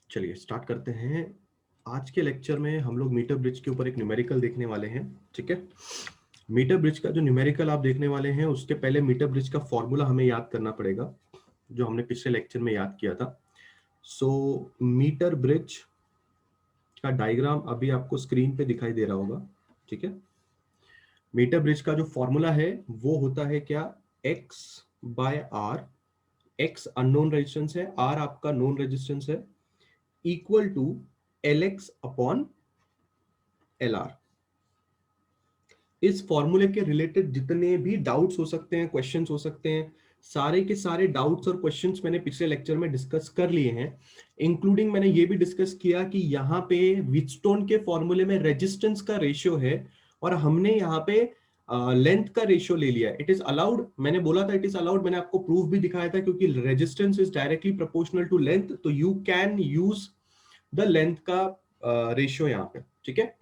चलिए स्टार्ट करते हैं। आज के लेक्चर में हम लोग मीटर ब्रिज के ऊपर एक न्यूमेरिकल देखने वाले हैं। ठीक है, मीटर ब्रिज का जो न्यूमेरिकल आप देखने वाले हैं उसके पहले मीटर ब्रिज का फॉर्मूला हमें याद करना पड़ेगा, जो हमने पिछले लेक्चर में याद किया था। सो मीटर ब्रिज का डायग्राम अभी आपको स्क्रीन पे दिखाई दे रहा होगा। ठीक है, मीटर ब्रिज का जो फॉर्मूला है वो होता है क्या, X by R. X unknown resistance है, आर आपका नोन रेजिस्टेंस है, equal to L X upon L R. इस फॉर्मूले के रिलेटेड जितने भी डाउट्स हो सकते हैं, क्वेश्चंस हो सकते हैं, सारे के सारे डाउट्स और क्वेश्चंस मैंने पिछले लेक्चर में डिस्कस कर लिए हैं। इंक्लूडिंग मैंने ये भी डिस्कस किया कि यहाँ पे व्हीटस्टोन के फॉर्मूले में रेजिस्टेंस का रेशियो है और हमने यहाँ पे लेंथ का रेशियो ले लिया। इट इज अलाउड, मैंने बोला था इट इज अलाउड, मैंने आपको प्रूफ भी दिखाया था, क्योंकि resistance is directly proportional to length, तो you can use the length का रेशियो यहाँ पे। ठीक है,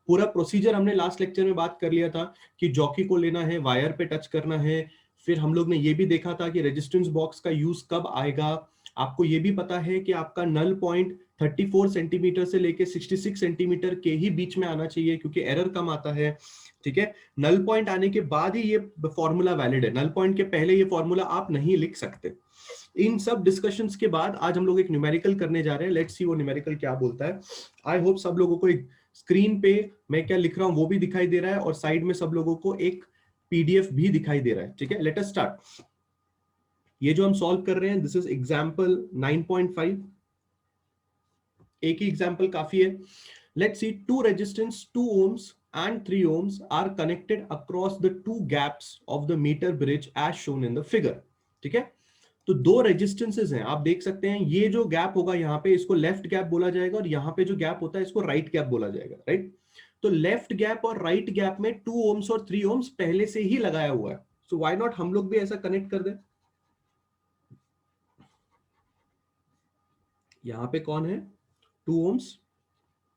पूरा प्रोसीजर हमने लास्ट लेक्चर में बात कर लिया था कि जॉकी को लेना है, वायर पे टच करना है। फिर हम लोग ने ये भी देखा था कि रेजिस्टेंस बॉक्स का यूज कब आएगा। आपको ये भी पता है कि आपका नल पॉइंट 34 सेंटीमीटर से लेके 66 सेंटीमीटर के ही बीच में आना चाहिए, क्योंकि एरर कम आता है। ठीक है, नल पॉइंट आने के बाद ही ये फॉर्मूला वैलिड है, नल पॉइंट के पहले ये फॉर्मूला आप नहीं लिख सकते। इन सब डिस्कशंस के बाद आज हम लोग एक न्यूमेरिकल करने जा रहे हैं। लेट्स सी वो न्यूमेरिकल क्या बोलता है। आई होप सब लोगों को एक स्क्रीन पे मैं क्या लिख रहा हूं वो भी दिखाई दे रहा है और साइड में सब लोगों को एक पीडीएफ भी दिखाई दे रहा है। ठीक है, लेट अस स्टार्ट। ये जो हम सॉल्व कर रहे हैं, दिस इज एग्जांपल 9.5। एक ही एग्जांपल काफी है। Let's see, two resistance 2 ohms and 3 ohms are connected across the two gaps of the meter bridge as shown in the figure. ठीक है, तो दो रेजिस्टेंसेस हैं, आप देख सकते हैं। ये जो गैप होगा यहाँ पे, इसको लेफ्ट गैप बोला जाएगा, और यहाँ पे जो गैप होता है इसको राइट गैप बोला जाएगा। राइट, तो लेफ्ट गैप और राइट गैप में 2 ohms और 3 ohms पहले से ही लगाया हुआ है। सो व्हाई नॉट हम लोग भी ऐसा कनेक्ट कर दें। यहाँ पे कौन है, 2 ohms,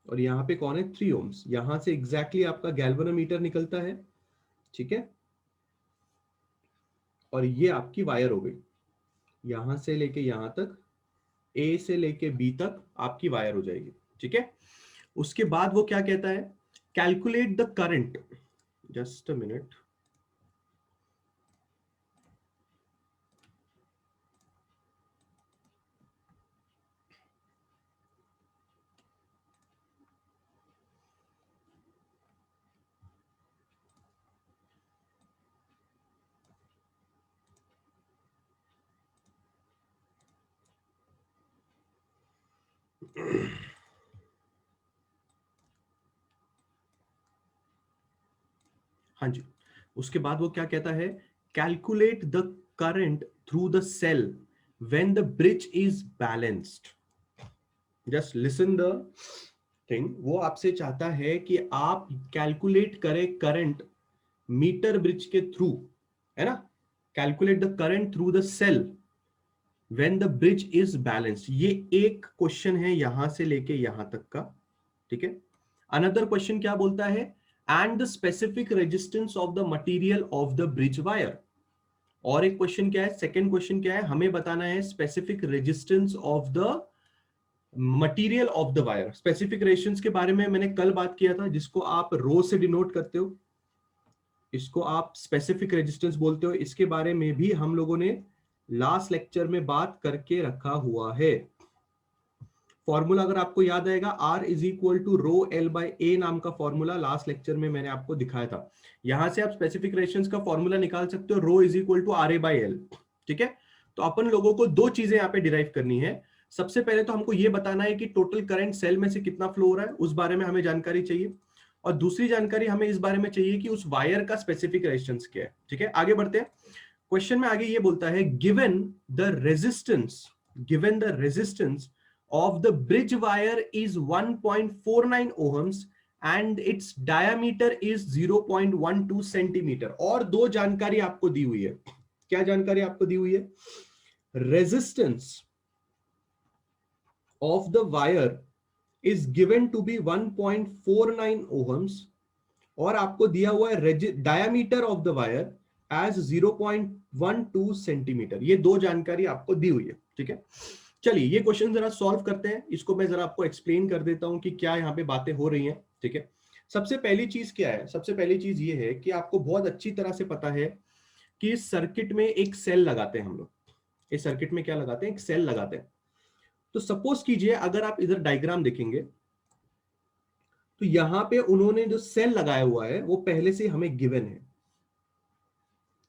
और यहाँ पे कौन है, 3 ohms। यहां से एग्जैक्टली आपका गैल्वेनोमीटर निकलता है। ठीक है, और ये आपकी वायर हो गई, यहां से लेके यहां तक, ए से लेके बी तक आपकी वायर हो जाएगी। ठीक है, उसके बाद वो क्या कहता है, calculate the current. Just a minute, हाँ जी। उसके बाद वो क्या कहता है, calculate the current through the cell when the bridge is balanced. Just listen the thing, वो आपसे चाहता है कि आप कैलकुलेट करें करंट मीटर ब्रिज के थ्रू, है ना। Calculate the current through the cell when the bridge is balanced. ये एक क्वेश्चन है यहां से लेके यहां तक का। ठीक है, अनदर क्वेश्चन क्या बोलता है, and the specific resistance of the material of the bridge wire. और एक क्वेश्चन क्या है, सेकंड क्वेश्चन क्या है, हमें बताना है specific resistance of the material of the wire. Specific resistance के बारे में मैंने कल बात किया था, जिसको आप रो से डिनोट करते हो, इसको आप स्पेसिफिक रेजिस्टेंस बोलते हो। इसके बारे में भी हम लोगों ने लास्ट लेक्चर में बात करके रखा हुआ है। फॉर्मूला अगर आपको याद आएगा, R is equal to rho L by A नाम का फॉर्मूला लास्ट लेक्चर में मैंने आपको दिखाया था। यहां से आप स्पेसिफिक रेजिस्टेंस का फॉर्मूला निकाल सकते हो, rho is equal to R A by L. ठीक है, तो अपन लोगों को दो चीजें यहाँ पे डिराइव करनी है। सबसे पहले तो हमको ये बताना है कि टोटल करंट सेल में से कितना फ्लो हो रहा है, उस बारे में हमें जानकारी चाहिए। और दूसरी जानकारी हमें इस बारे में चाहिए कि उस वायर का स्पेसिफिक रेजिस्टेंस क्या है। ठीक है, आगे बढ़ते हैं। क्वेश्चन में आगे ये बोलता है, given the resistance of the bridge wire is 1.49 ohms and its diameter is 0.12 centimetre. और दो जानकारी आपको दी हुई है। क्या जानकारी आपको दी हुई है, resistance of the wire is given to be 1.49 ohms और आपको दिया हुआ है diameter of the wire as 0.12 centimetre. ये दो जानकारी आपको दी हुई है। ठीक है, चलिए ये क्वेश्चन जरा सॉल्व करते हैं, इसको मैं जरा आपको एक्सप्लेन कर देता हूं कि क्या यहाँ पे बातें हो रही हैं। ठीक है, सबसे पहली चीज क्या है, सबसे पहली चीज ये है कि आपको बहुत अच्छी तरह से पता है कि इस सर्किट में एक सेल लगाते हैं हम लोग। इस सर्किट में क्या लगाते हैं, एक सेल लगाते हैं। तो सपोज कीजिए अगर आप इधर डायग्राम देखेंगे तो यहां पे उन्होंने जो सेल लगाया हुआ है वो पहले से हमें गिवन है।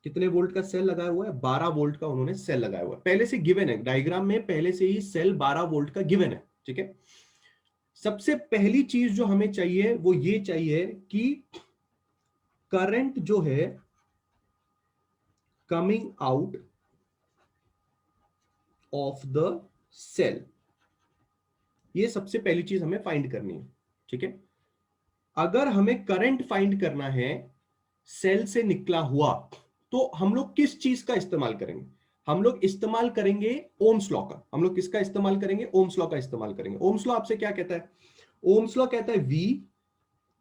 कितने वोल्ट का सेल लगाया हुआ है, 12 वोल्ट का उन्होंने सेल लगाया हुआ है, पहले से गिवन है डायग्राम में, पहले से ही सेल 12 वोल्ट का गिवन है। ठीक है, सबसे पहली चीज जो हमें चाहिए वो ये चाहिए कि करंट जो है coming out of the cell, ये सबसे पहली चीज हमें फाइंड करनी है। ठीक है, अगर हमें करंट फाइंड करना है सेल से निकला हुआ तो हम लोग किस चीज का इस्तेमाल करेंगे, हम लोग इस्तेमाल करेंगे ओम्स लॉ का। हम लोग किसका इस्तेमाल करेंगे, ओम्स लॉ का इस्तेमाल करेंगे। ओम्स लॉ आपसे क्या कहता है, ओम्स लॉ कहता है V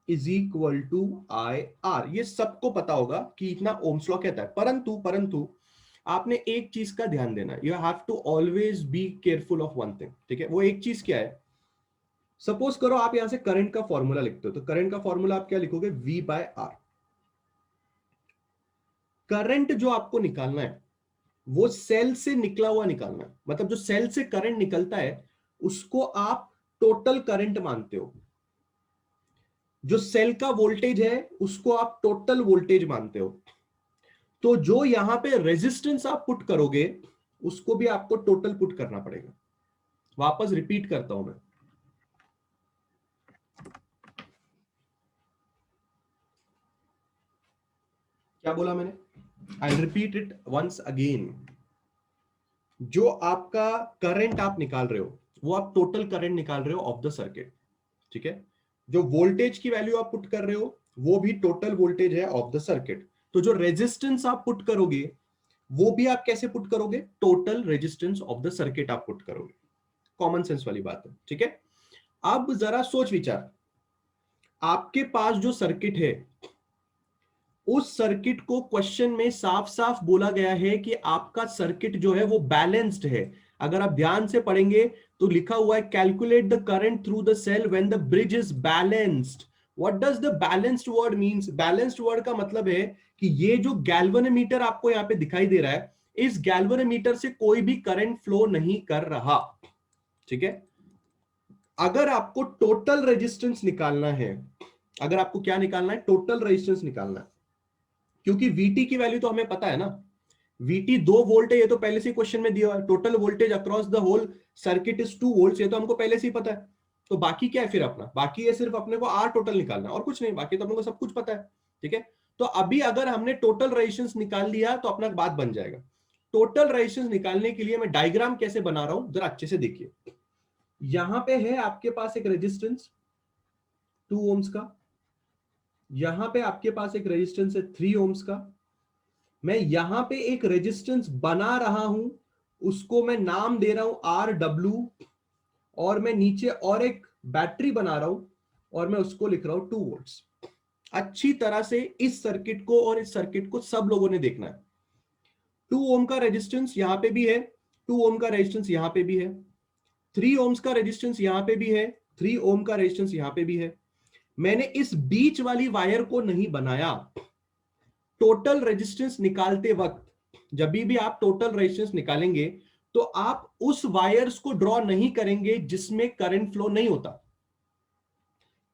is equal to I R. ये सबको पता होगा कि इतना ओम्स लॉ कहता है, परंतु परंतु आपने एक चीज का ध्यान देना, you have to always be careful of one thing. ठीक है, वो एक चीज क्या है, सपोज करो आप यहां से करंट का फॉर्मूला लिखते हो, तो करंट का फॉर्मूला आप क्या लिखोगे, V बाय आर। करंट जो आपको निकालना है वो सेल से निकला हुआ निकालना है, मतलब जो सेल से करंट निकलता है उसको आप टोटल करंट मानते हो। जो सेल का वोल्टेज है उसको आप टोटल वोल्टेज मानते हो। तो जो यहां पे रेजिस्टेंस आप पुट करोगे उसको भी आपको टोटल पुट करना पड़ेगा। वापस रिपीट करता हूं मैं, क्या बोला मैंने, I repeat it once again. जो आपका करंट आप निकाल रहे हो वो आप टोटल करंट निकाल रहे हो ऑफ द सर्किट। ठीक है, जो वोल्टेज की वैल्यू आप पुट कर रहे हो वो भी टोटल वोल्टेज है ऑफ द सर्किट। तो जो रेजिस्टेंस आप पुट करोगे वो भी आप कैसे पुट करोगे, total resistance of the circuit आप पुट करोगे। कॉमन सेंस वाली बात है। ठीक है, अब जरा सोच विचार, आपके पास जो सर्किट है उस सर्किट को क्वेश्चन में साफ साफ बोला गया है कि आपका सर्किट जो है वो बैलेंस्ड है। अगर आप ध्यान से पढ़ेंगे तो लिखा हुआ है calculate the current through the cell when the bridge is balanced. What does the balanced word means, balanced word का मतलब है कि ये जो गैल्वेनोमीटर आपको यहां पे दिखाई दे रहा है, इस गैल्वेनोमीटर से कोई भी करंट फ्लो नहीं कर रहा। ठीक है, अगर आपको टोटल रेजिस्टेंस निकालना है, अगर आपको क्या निकालना है, टोटल रेजिस्टेंस निकालना है, क्योंकि VT की वैल्यू तो हमें पता है ना, VT 2 वोल्ट है, ये तो पहले से क्वेश्चन में दिया है। Total voltage across the whole circuit is 2 volt, ये तो हमको पहले से ही पता है। तो बाकी क्या है फिर अपना, बाकी है सिर्फ अपने को R टोटल निकालना है और कुछ नहीं, बाकी तो अपने को सब कुछ पता है। ठीक है, तो अभी अगर हमने टोटल रेजिस्टेंस निकाल लिया तो अपना बात बन जाएगा। टोटल रेजिस्टेंस निकालने के लिए मैं डायग्राम कैसे बना रहा हूं जरा अच्छे से देखिए। यहां पे है आपके पास एक रेजिस्टेंस 2 ओम्स का, यहां पे आपके पास एक रेजिस्टेंस है 3 ओम्स का। मैं यहां पे एक रेजिस्टेंस बना रहा हूं, उसको मैं नाम दे रहा हूं RW, और मैं नीचे और एक बैटरी बना रहा हूं और मैं उसको लिख रहा हूं 2 वोल्ट्स। अच्छी तरह से इस सर्किट को और इस सर्किट को सब लोगों ने देखना है। 2 ओम का रेजिस्टेंस यहां पे भी है, 2 ओम का रेजिस्टेंस यहां पे भी है, 3 ओम्स का रेजिस्टेंस यहां पे भी है, 3 ओम का रेजिस्टेंस यहां पे भी है। मैंने इस बीच वाली वायर को नहीं बनाया। टोटल रेजिस्टेंस निकालते वक्त जब भी आप टोटल रेजिस्टेंस निकालेंगे तो आप उस वायर्स को ड्रॉ नहीं करेंगे जिसमें करंट फ्लो नहीं होता।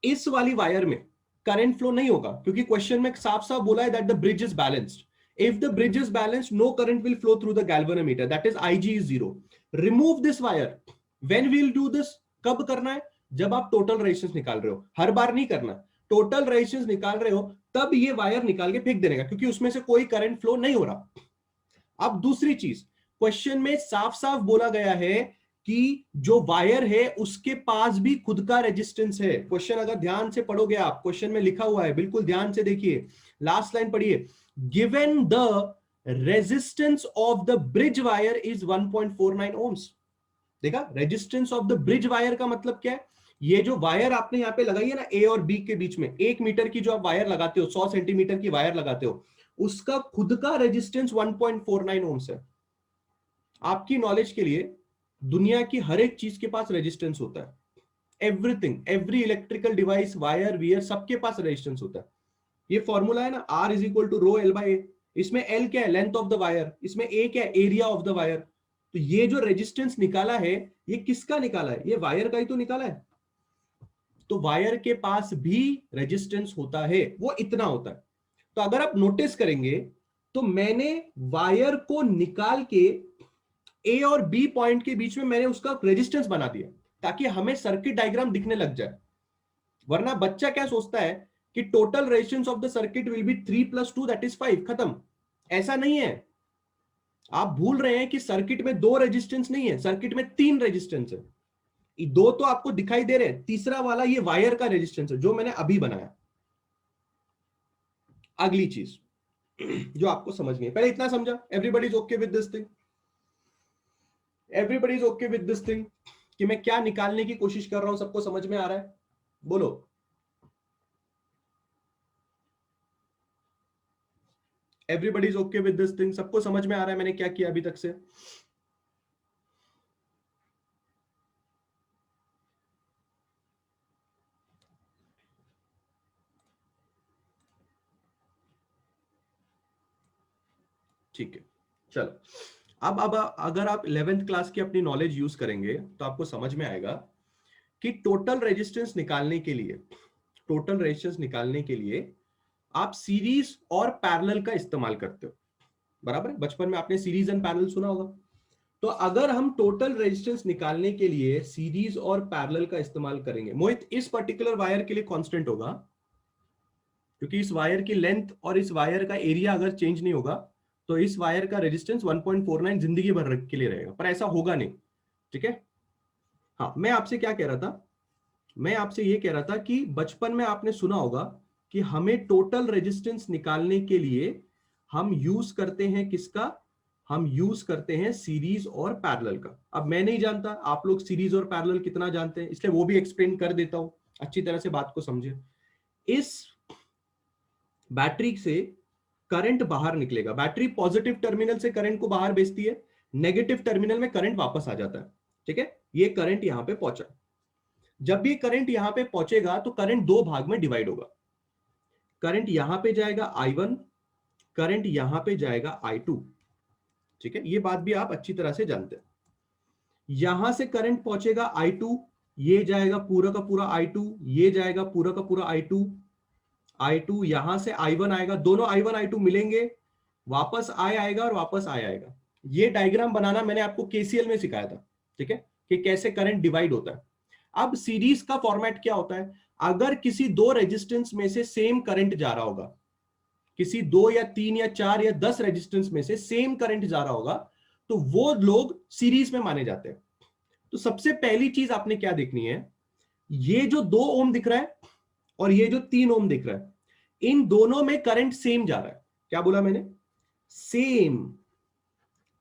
इस वाली वायर में करंट फ्लो नहीं होगा क्योंकि क्वेश्चन में साफ साफ बोला है that the bridge is balanced. If the bridge is balanced no current will flow through the galvanometer, that is IG is 0। Remove this wire. When will do this, कब करना है, जब आप टोटल रेजिस्टेंस निकाल रहे हो, हर बार नहीं करना। टोटल रेजिस्टेंस निकाल रहे हो तब ये वायर निकाल के फेंक देने का, क्योंकि उसमें से कोई करंट फ्लो नहीं हो रहा। अब दूसरी चीज, क्वेश्चन में साफ साफ बोला गया है कि जो वायर है उसके पास भी खुद का रेजिस्टेंस है। क्वेश्चन अगर ध्यान से पढ़ोगे आप, क्वेश्चन में लिखा हुआ है, बिल्कुल ध्यान से देखिए, लास्ट लाइन पढ़िए, given the resistance of the bridge wire is 1.49 ohms. देखा, resistance of the bridge wire का मतलब क्या है, ये जो वायर आपने यहां पे लगाई है ना A और B के बीच में, 1 मीटर की जो आप वायर लगाते हो, 100 सेंटीमीटर की वायर लगाते हो, उसका खुद का रेजिस्टेंस 1.49 ओम्स है। आपकी नॉलेज के लिए दुनिया की हर एक चीज के पास रेजिस्टेंस होता है, everything, every electrical device, wire wear, सबके पास रेजिस्टेंस होता है। ये फॉर्मूला है ना, R is equal to rho L by A. इसमें L क्या है, लेंथ ऑफ द वायर, इसमें A क्या है, एरिया ऑफ द वायर। तो ये जो रेजिस्टेंस निकाला है, ये किसका निकाला है, ये वायर का ही तो निकाला है। तो वायर के पास भी रेजिस्टेंस होता है, वो इतना होता है। तो अगर आप नोटिस करेंगे तो मैंने वायर को निकाल के ए और बी पॉइंट के बीच में मैंने उसका रेजिस्टेंस बना दिया, ताकि हमें सर्किट डायग्राम दिखने लग जाए। वरना बच्चा क्या सोचता है कि total resistance of the circuit will be 3 + 2 that is 5, खत्म। ऐसा नहीं है। आप भूल रहे हैं कि सर्किट में 2 रेजिस्टेंस नहीं है, सर्किट में 3 रेजिस्टेंस है। 2 तो आपको दिखाई दे रहे हैं, तीसरा वाला ये वायर का रेजिस्टेंस है जो मैंने अभी बनाया। अगली चीज जो आपको समझनी है, पहले इतना समझा, everybody is okay with this thing, everybody is okay with this thing, कि मैं क्या निकालने की कोशिश कर रहा हूं, सबको समझ में आ रहा है? बोलो। Everybody is okay with this thing, सबको समझ में आ रहा है मैंने क्या किया अभी तक से? ठीक है, चलो। अब अगर आप 11th क्लास की अपनी नॉलेज यूज करेंगे तो आपको समझ में आएगा कि टोटल रेजिस्टेंस निकालने के लिए, टोटल रेजिस्टेंस निकालने के लिए आप सीरीज और पैरेलल का इस्तेमाल करते हो, बराबर है? बचपन में आपने सीरीज एंड पैरेलल सुना होगा। तो अगर हम टोटल रेजिस्टेंस निकालने के लिए सीरीज और पैरेलल का इस्तेमाल करेंगे, मोहित इस पर्टिकुलर वायर के लिए कांस्टेंट होगा, क्योंकि इस वायर की लेंथ और इस वायर का एरिया अगर चेंज नहीं होगा तो इस वायर का रेजिस्टेंस 1.49 जिंदगी भर के लिए रहेगा, पर ऐसा होगा नहीं। ठीक है? हाँ, मैं आपसे क्या कह रहा था, मैं आपसे ये कह रहा था कि बचपन में आपने सुना होगा कि हमें टोटल रेजिस्टेंस निकालने के लिए हम यूज करते हैं किसका, हम यूज करते हैं सीरीज और पैरेलल का। अब मैं नहीं जानता आप लोग सीरीज और पैरेलल कितना जानते हैं, इसलिए वो भी एक्सप्लेन कर देता हूं, अच्छी तरह से बात को समझे। इस बैटरी से करंट बाहर निकलेगा, बैटरी पॉजिटिव टर्मिनल से करंट को बाहर भेजती है, नेगेटिव टर्मिनल में करंट वापस आ जाता है। ठीक है? ये करंट यहां पे पहुंचा। जब ये करंट यहां पे पहुंचेगा तो करंट 2 भाग में डिवाइड होगा। करंट यहां पे जाएगा I1, करंट यहां पे जाएगा I2। ठीक है? ये बात भी आप अच्छी तरह से जानते हैं। यहां से करंट पहुंचेगा I2, ये जाएगा पूरा का पूरा I2, ये जाएगा पूरा का पूरा I2, I2 यहां से I1 आएगा, दोनों I1 I2 मिलेंगे, वापस आएगा और वापस आएगा। ये डायग्राम बनाना मैंने आपको KCL में सिखाया था। ठीक है? कि कैसे करंट डिवाइड होता है। अब सीरीज का फॉर्मेट क्या होता है, अगर किसी 2 रेजिस्टेंस में से सेम करंट जा रहा होगा, किसी 2 या 3 या 4 या 10 रेजिस्टेंस में से सेम करंट जा रहा होगा, तो वो लोग सीरीज में माने जाते हैं। तो सबसे पहली चीज आपने क्या देखनी है, ये जो 2 ओम दिख रहा है और ये जो 3 ओम दिख रहा है, इन दोनों में करंट सेम जा रहा है। क्या बोला मैंने? Same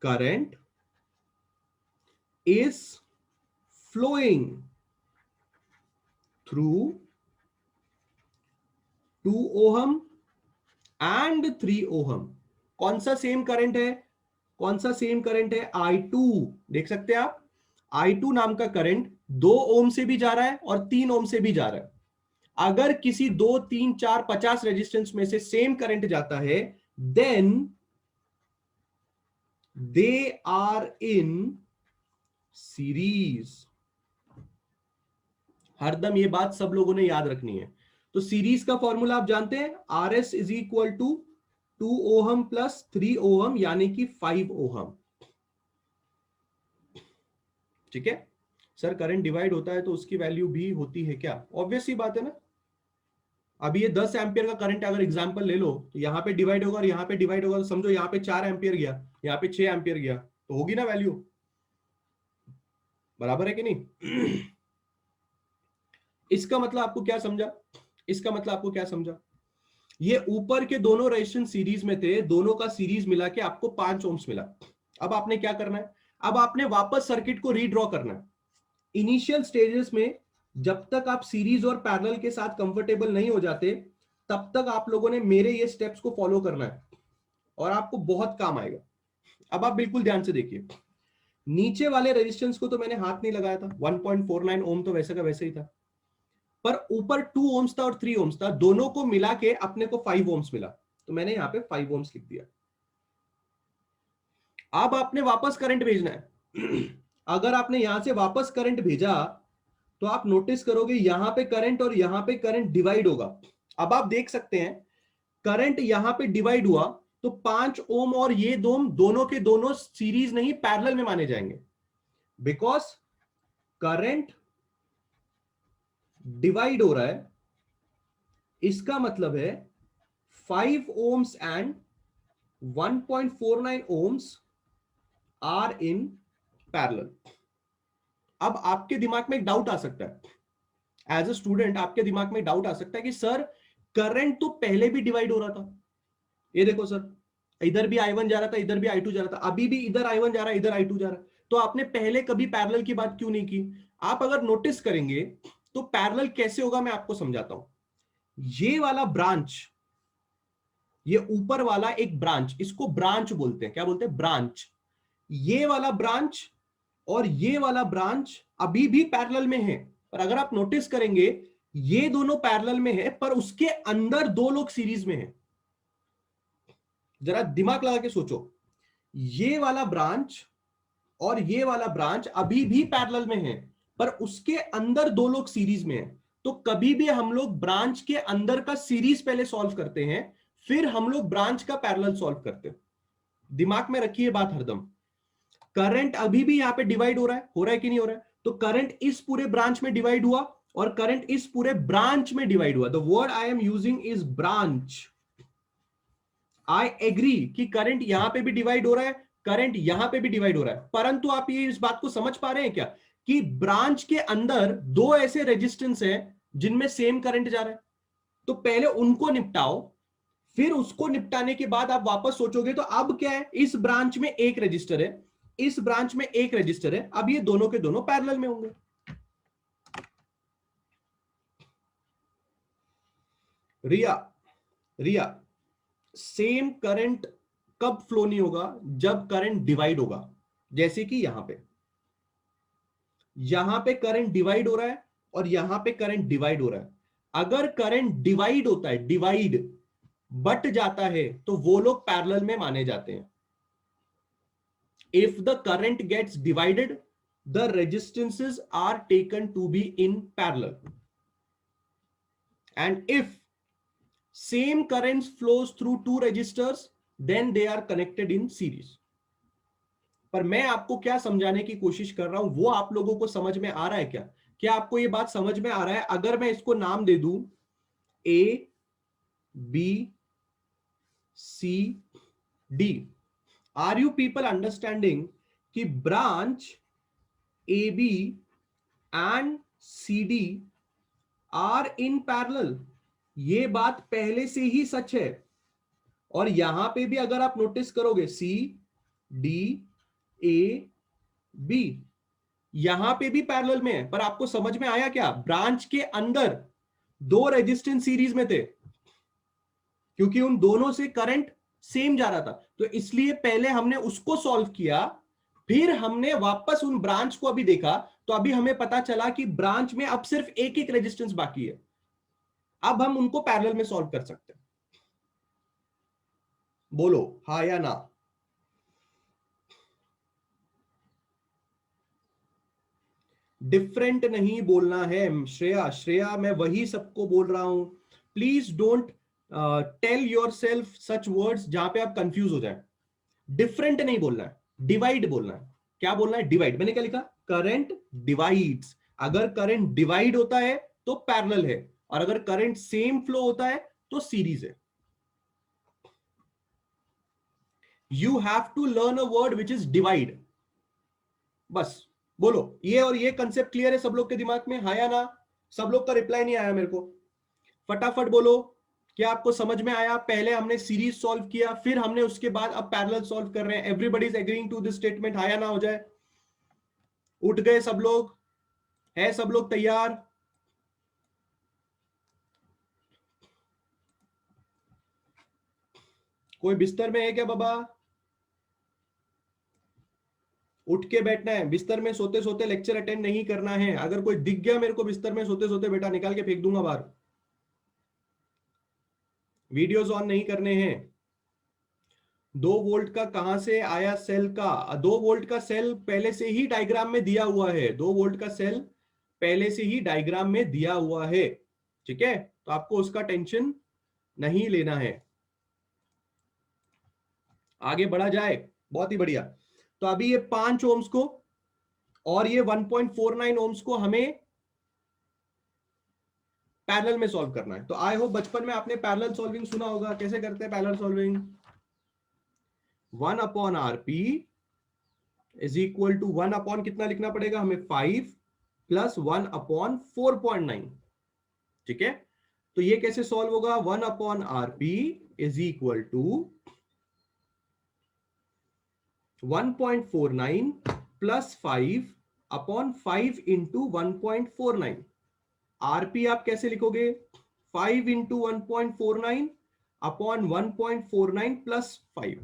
current is flowing through 2 ohm and 3 ohm. कौन सा सेम करंट है, कौन सा सेम करंट है? I2। देख सकते हैं आप, I2 नाम का करंट 2 ओम से भी जा रहा है और 3 ओम से भी जा रहा है। अगर किसी 2, 3, 4, 50 रेजिस्टेंस में से सेम करंट जाता है, then they are in series. हरदम ये बात सब लोगों ने याद रखनी है। तो सीरीज का फॉर्मूला आप जानते हैं, RS is equal to 2 ohm plus 3 ohm, यानी कि 5 ओहम। ठीक है? सर करंट डिवाइड होता है तो उसकी वैल्यू भी होती है क्या? ऑब्वियस ही बात है ना। अभी ये 10 एम्पियर का करंट अगर एग्जांपल ले लो, तो यहाँ पे डिवाइड होगा और यहाँ पे डिवाइड होगा, तो समझो यहाँ पे 4 एम्पियर गया, यहाँ पे 6 एम्पियर गया, तो होगी ना वैल्यू, बराबर है कि नहीं? इसका मतलब आपको क्या समझा, इसका मतलब आपको क्या समझा? ये ऊपर के दोनों रेजिस्टेंस सीरीज में थे, दोनों का सीरीज मिला के आपको 5 ओम्स मिला। अब आपने क्या करना है, अब आपने वापस सर्किट को रीड्रॉ करना है। इनिशियल स्टेजेस में जब तक आप सीरीज और पैरेलल के साथ कंफर्टेबल नहीं हो जाते, तब तक आप लोगों ने मेरे ये स्टेप्स को फॉलो करना है और आपको बहुत काम आएगा। अब आप बिल्कुल ध्यान से देखिए, नीचे वाले रेजिस्टेंस को तो मैंने हाथ नहीं लगाया था, 1.49 ओम तो वैसे का वैसे ही था, पर ऊपर 2 ओम्स था और 3 ओम्स था, दोनों को मिला के अपने को 5 ओम्स मिला, तो मैंने यहां पे 5 ओम्स लिख दिया। अब आपने वापस करंट भेजना है अगर आपने यहां से वापस करंट भेजा तो आप नोटिस करोगे यहां पे करंट और यहां पे करंट डिवाइड होगा। अब आप देख सकते हैं करंट यहां पे डिवाइड हुआ तो 5 ओम और ये दोनों के दोनों सीरीज नहीं पैरेलल में माने जाएंगे, बिकॉज करंट डिवाइड हो रहा है, इसका मतलब है 5 ohms and 1.49 ohms are in parallel. अब आपके दिमाग में एक डाउट आ सकता है, एज अ स्टूडेंट आपके दिमाग में डाउट आ सकता है कि सर करंट तो पहले भी डिवाइड हो रहा था, ये देखो सर इधर भी I1 जा रहा था, इधर भी I2 जा रहा था, अभी भी इधर I1 जा रहा है, इधर I2 जा रहा है, तो आपने पहले कभी पैरेलल की बात क्यों नहीं की? आप अगर नोटिस करेंगे तो पैरेलल कैसे होगा मैं आपको समझाता हूं। ये वाला ब्रांच, ये ऊपर वाला एक ब्रांच, इसको ब्रांच बोलते हैं, क्या बोलते हैं? ब्रांच। ये वाला ब्रांच और ये वाला ब्रांच अभी भी पैरेलल में है, पर अगर आप नोटिस करेंगे ये दोनों पैरेलल में है पर उसके अंदर दो लोग सीरीज में है। जरा दिमाग लगा के सोचो, ये वाला ब्रांच और ये वाला ब्रांच अभी भी पैरेलल में है पर उसके अंदर दो लोग सीरीज में है। तो कभी भी हम लोग ब्रांच के अंदर का सीरीज पहले सॉल्व करते हैं, फिर हम लोग ब्रांच का पैरेलल सॉल्व करते हैं। दिमाग में रखिए बात हरदम। करंट अभी भी यहां पे डिवाइड हो रहा है कि नहीं हो रहा है? तो करंट इस पूरे ब्रांच में डिवाइड हुआ और करंट इस पूरे ब्रांच में डिवाइड हुआ। The word I am using is branch. I agree कि करंट यहां पे भी डिवाइड हो रहा है, करंट यहां पे भी डिवाइड हो रहा है, परंतु आप ये इस बात को समझ पा रहे हैं क्या कि ब्रांच के अंदर दो ऐसे रेजिस्टेंस है जिनमें सेम करंट जा रहा है? तो पहले उनको निपटाओ, फिर उसको निपटाने के बाद आप वापस सोचोगे तो अब क्या है, इस ब्रांच में एक रजिस्टर है, इस ब्रांच में एक रजिस्टर है, अब ये दोनों के दोनों पैरेलल में होंगे। रिया, रिया, सेम करंट कब फ्लो नहीं होगा? जब करंट डिवाइड होगा। जैसे कि यहां पे करंट डिवाइड हो रहा है और यहां पे करंट डिवाइड हो रहा है। अगर करंट डिवाइड होता है, डिवाइड बट जाता है, तो वो लोग पैरेलल में माने जाते हैं। If the current gets divided, the resistances are taken to be in parallel. And if same currents flows through two resistors, then they are connected in series. पर मैं आपको क्या समझाने की कोशिश कर रहा हूं वो आप लोगों को समझ में आ रहा है क्या? क्या आपको ये बात समझ में आ रहा है? अगर मैं इसको नाम दे दूं A B C D, are you people understanding कि branch A B and C D are in parallel? ये बात पहले से ही सच है। और यहां पे भी अगर आप नोटिस करोगे सी डी ए बी यहां पे भी पैरेलल में है, पर आपको समझ में आया क्या? ब्रांच के अंदर दो रेजिस्टेंस सीरीज में थे क्योंकि उन दोनों से करंट सेम जा रहा था, तो इसलिए पहले हमने उसको सॉल्व किया, फिर हमने वापस उन ब्रांच को अभी देखा, तो अभी हमें पता चला कि ब्रांच में अब सिर्फ एक एक रेजिस्टेंस बाकी है। अब हम उनको पैरेलल में सॉल्व कर सकते हैं। बोलो हाँ या ना। डिफरेंट नहीं बोलना है श्रेया, श्रेया मैं वही सबको बोल रहा हूं। Please don't tell yourself such words जहां पे आप कंफ्यूज हो जाए। डिफरेंट नहीं बोलना है, डिवाइड बोलना है। क्या बोलना है? डिवाइड। मैंने क्या लिखा? Current divides. अगर करंट डिवाइड होता है तो पैरेलल है, और अगर करंट सेम फ्लो होता है तो सीरीज है। You have to learn a word which is divide. बस बोलो, ये और ये कंसेप्ट क्लियर है सब लोग के दिमाग में, हाँ या ना? सब लोग का रिप्लाई नहीं आया मेरे को, फटाफट बोलो। क्या आपको समझ में आया? पहले हमने सीरीज सॉल्व किया, फिर हमने उसके बाद अब पैरेलल सॉल्व कर रहे हैं। Everybody is agreeing to this statement, हाँ या ना हो जाए? उठ गए सब लोग? है सब लोग तैयार? कोई बिस्तर में है क्या बाबा? उठ के बैठना है, बिस्तर में सोते सोते लेक्चर अटेंड नहीं करना है। अगर कोई दिख गया मेरे को बिस्तर में सोते सोते, बेटा निकाल के फेंक दूंगा बाहर। वीडियोस ऑन नहीं करने हैं। 2 वोल्ट का कहां से आया सेल का? 2 वोल्ट का सेल पहले से ही डायग्राम में दिया हुआ है। 2 वोल्ट का सेल पहले से ही डायग्राम में दिया हुआ है, ठीक है? तो आपको उसका टेंशन नहीं लेना है। आगे बढ़ा जाए, बहुत ही बढ़िया। तो अभी ये 5 ओम्स को और ये 1.49 ओम्स को हमें पैरेलल में सॉल्व करना है। तो आई होप बचपन में आपने पैरेलल सॉल्विंग सुना होगा। कैसे करते हैं parallel solving? 1 upon RP is equal to 1 upon कितना लिखना पड़ेगा हमें? 5 प्लस 1 अपॉन 4.9, ठीक है? तो ये कैसे सॉल्व होगा? 1 upon RP is equal to 1.49 plus 5 upon 5 into 1.49। RP आप कैसे लिखोगे? 5 इंटू 1.49 अपॉन 1.49 प्लस 5।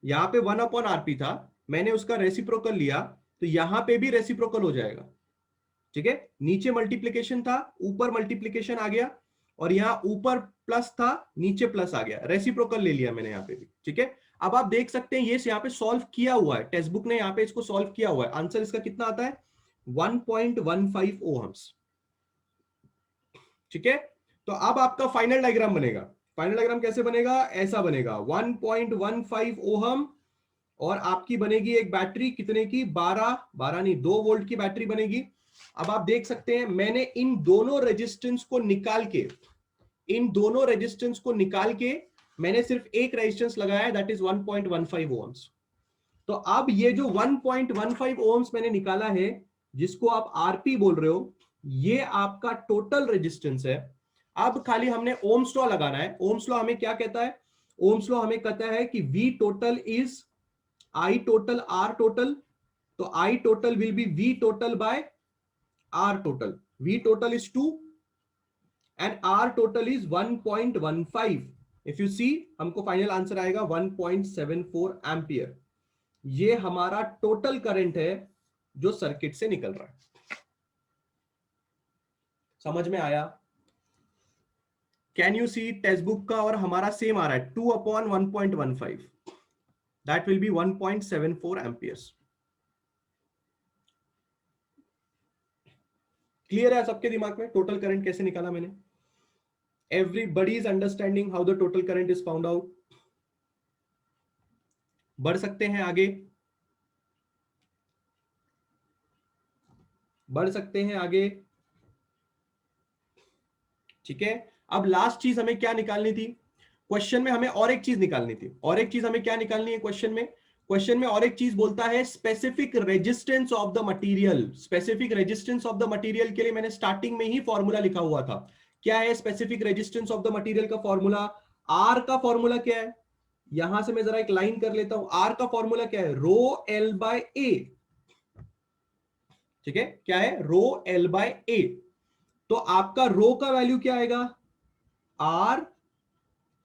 यहां पे 1 अपॉन आरपी था, मैंने उसका रेसिप्रोकल लिया, तो यहां पे भी रेसिप्रोकल हो जाएगा, ठीक है? नीचे मल्टीप्लीकेशन था, ऊपर मल्टीप्लीकेशन आ गया, और यहां ऊपर प्लस था, नीचे प्लस आ गया, रेसिप्रोकल ले लिया मैंने यहां पे भी, ठीक है? अब आप देख सकते हैं ये यहां पे सॉल्व किया हुआ है, टेक्स्ट बुक ने यहां पे इसको सॉल्व किया हुआ है। आंसर इसका कितना आता है? 1.15 ओहम्स, ठीक है? तो अब आपका फाइनल डायग्राम बनेगा। फाइनल डायग्राम कैसे बनेगा? ऐसा बनेगा, 1.15 ओहम, और आपकी बनेगी एक बैटरी कितने की? 12 नहीं, 2 वोल्ट की बैटरी बनेगी। अब आप देख सकते हैं मैंने इन दोनों रेजिस्टेंस को निकाल के मैंने सिर्फ एक रेजिस्टेंस लगाया है, दैट इज 1.15 ओहम्स। तो अब ये जो 1.15 ओहम्स मैंने निकाला है, जिसको आप आरपी बोल रहे हो, ये आपका टोटल रेजिस्टेंस है। अब खाली हमने ओम्स लॉ लगाना है। ओम्स लॉ हमें क्या कहता है? ओम्स लॉ हमें कहता है कि V total is I total R total. तो I total will be V total by R total. V total is 2 and R total is 1.15. If you see, हमको फाइनल आंसर आएगा 1.74 एम्पियर। ये हमारा total current है जो circuit से निकल रहा है। समझ में आया? Can you see textbook का और हमारा सेम आ रहा है, 2 upon 1.15, that will be 1.74 amperes. Clear है सबके दिमाग में टोटल करंट कैसे निकाला मैंने? Everybody is understanding how the total current is found out. बढ़ सकते हैं आगे, बढ़ सकते हैं आगे, ठीक है? अब लास्ट चीज हमें क्या निकालनी थी क्वेश्चन में? हमें और एक चीज निकालनी थी। और एक चीज हमें क्या निकालनी है क्वेश्चन में? क्वेश्चन में और एक चीज बोलता है specific resistance of the material. Specific resistance of the material के लिए मैंने स्टार्टिंग में ही फॉर्मूला लिखा हुआ था। क्या है specific resistance of the material का फॉर्मूला? आर का फॉर्मूला क्या है? यहां से मैं जरा एक लाइन कर लेता हूं। आर का फॉर्मूला क्या है? रो एल बाय ए, ठीक है? क्या है? रो एल बाय ए। तो आपका रो का वैल्यू क्या आएगा? आर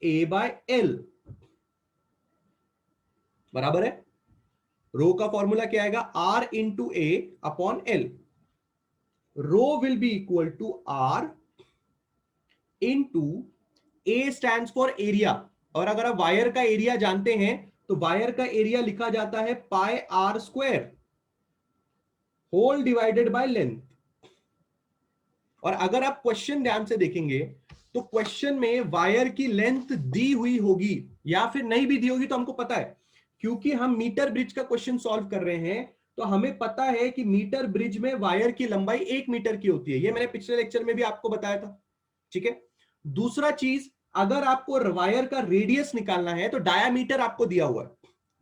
ए बाय एल, बराबर है। रो का फॉर्मूला क्या आएगा? R into A upon L. Rho will be equal to R into A stands for area, और अगर आप वायर का एरिया जानते हैं तो वायर का एरिया लिखा जाता है pi R square whole divided by length. और अगर आप क्वेश्चन ध्यान से देखेंगे तो क्वेश्चन में वायर की लेंथ दी हुई होगी या फिर नहीं भी दी होगी, तो हमको पता है क्योंकि हम मीटर ब्रिज का क्वेश्चन सॉल्व कर रहे हैं, तो हमें पता है कि मीटर ब्रिज में वायर की लंबाई 1 मीटर की होती है। ये मैंने पिछले लेक्चर में भी आपको बताया था, ठीक है? दूसरा चीज, अगर आपको वायर का रेडियस निकालना है तो डायामीटर आपको दिया हुआ है।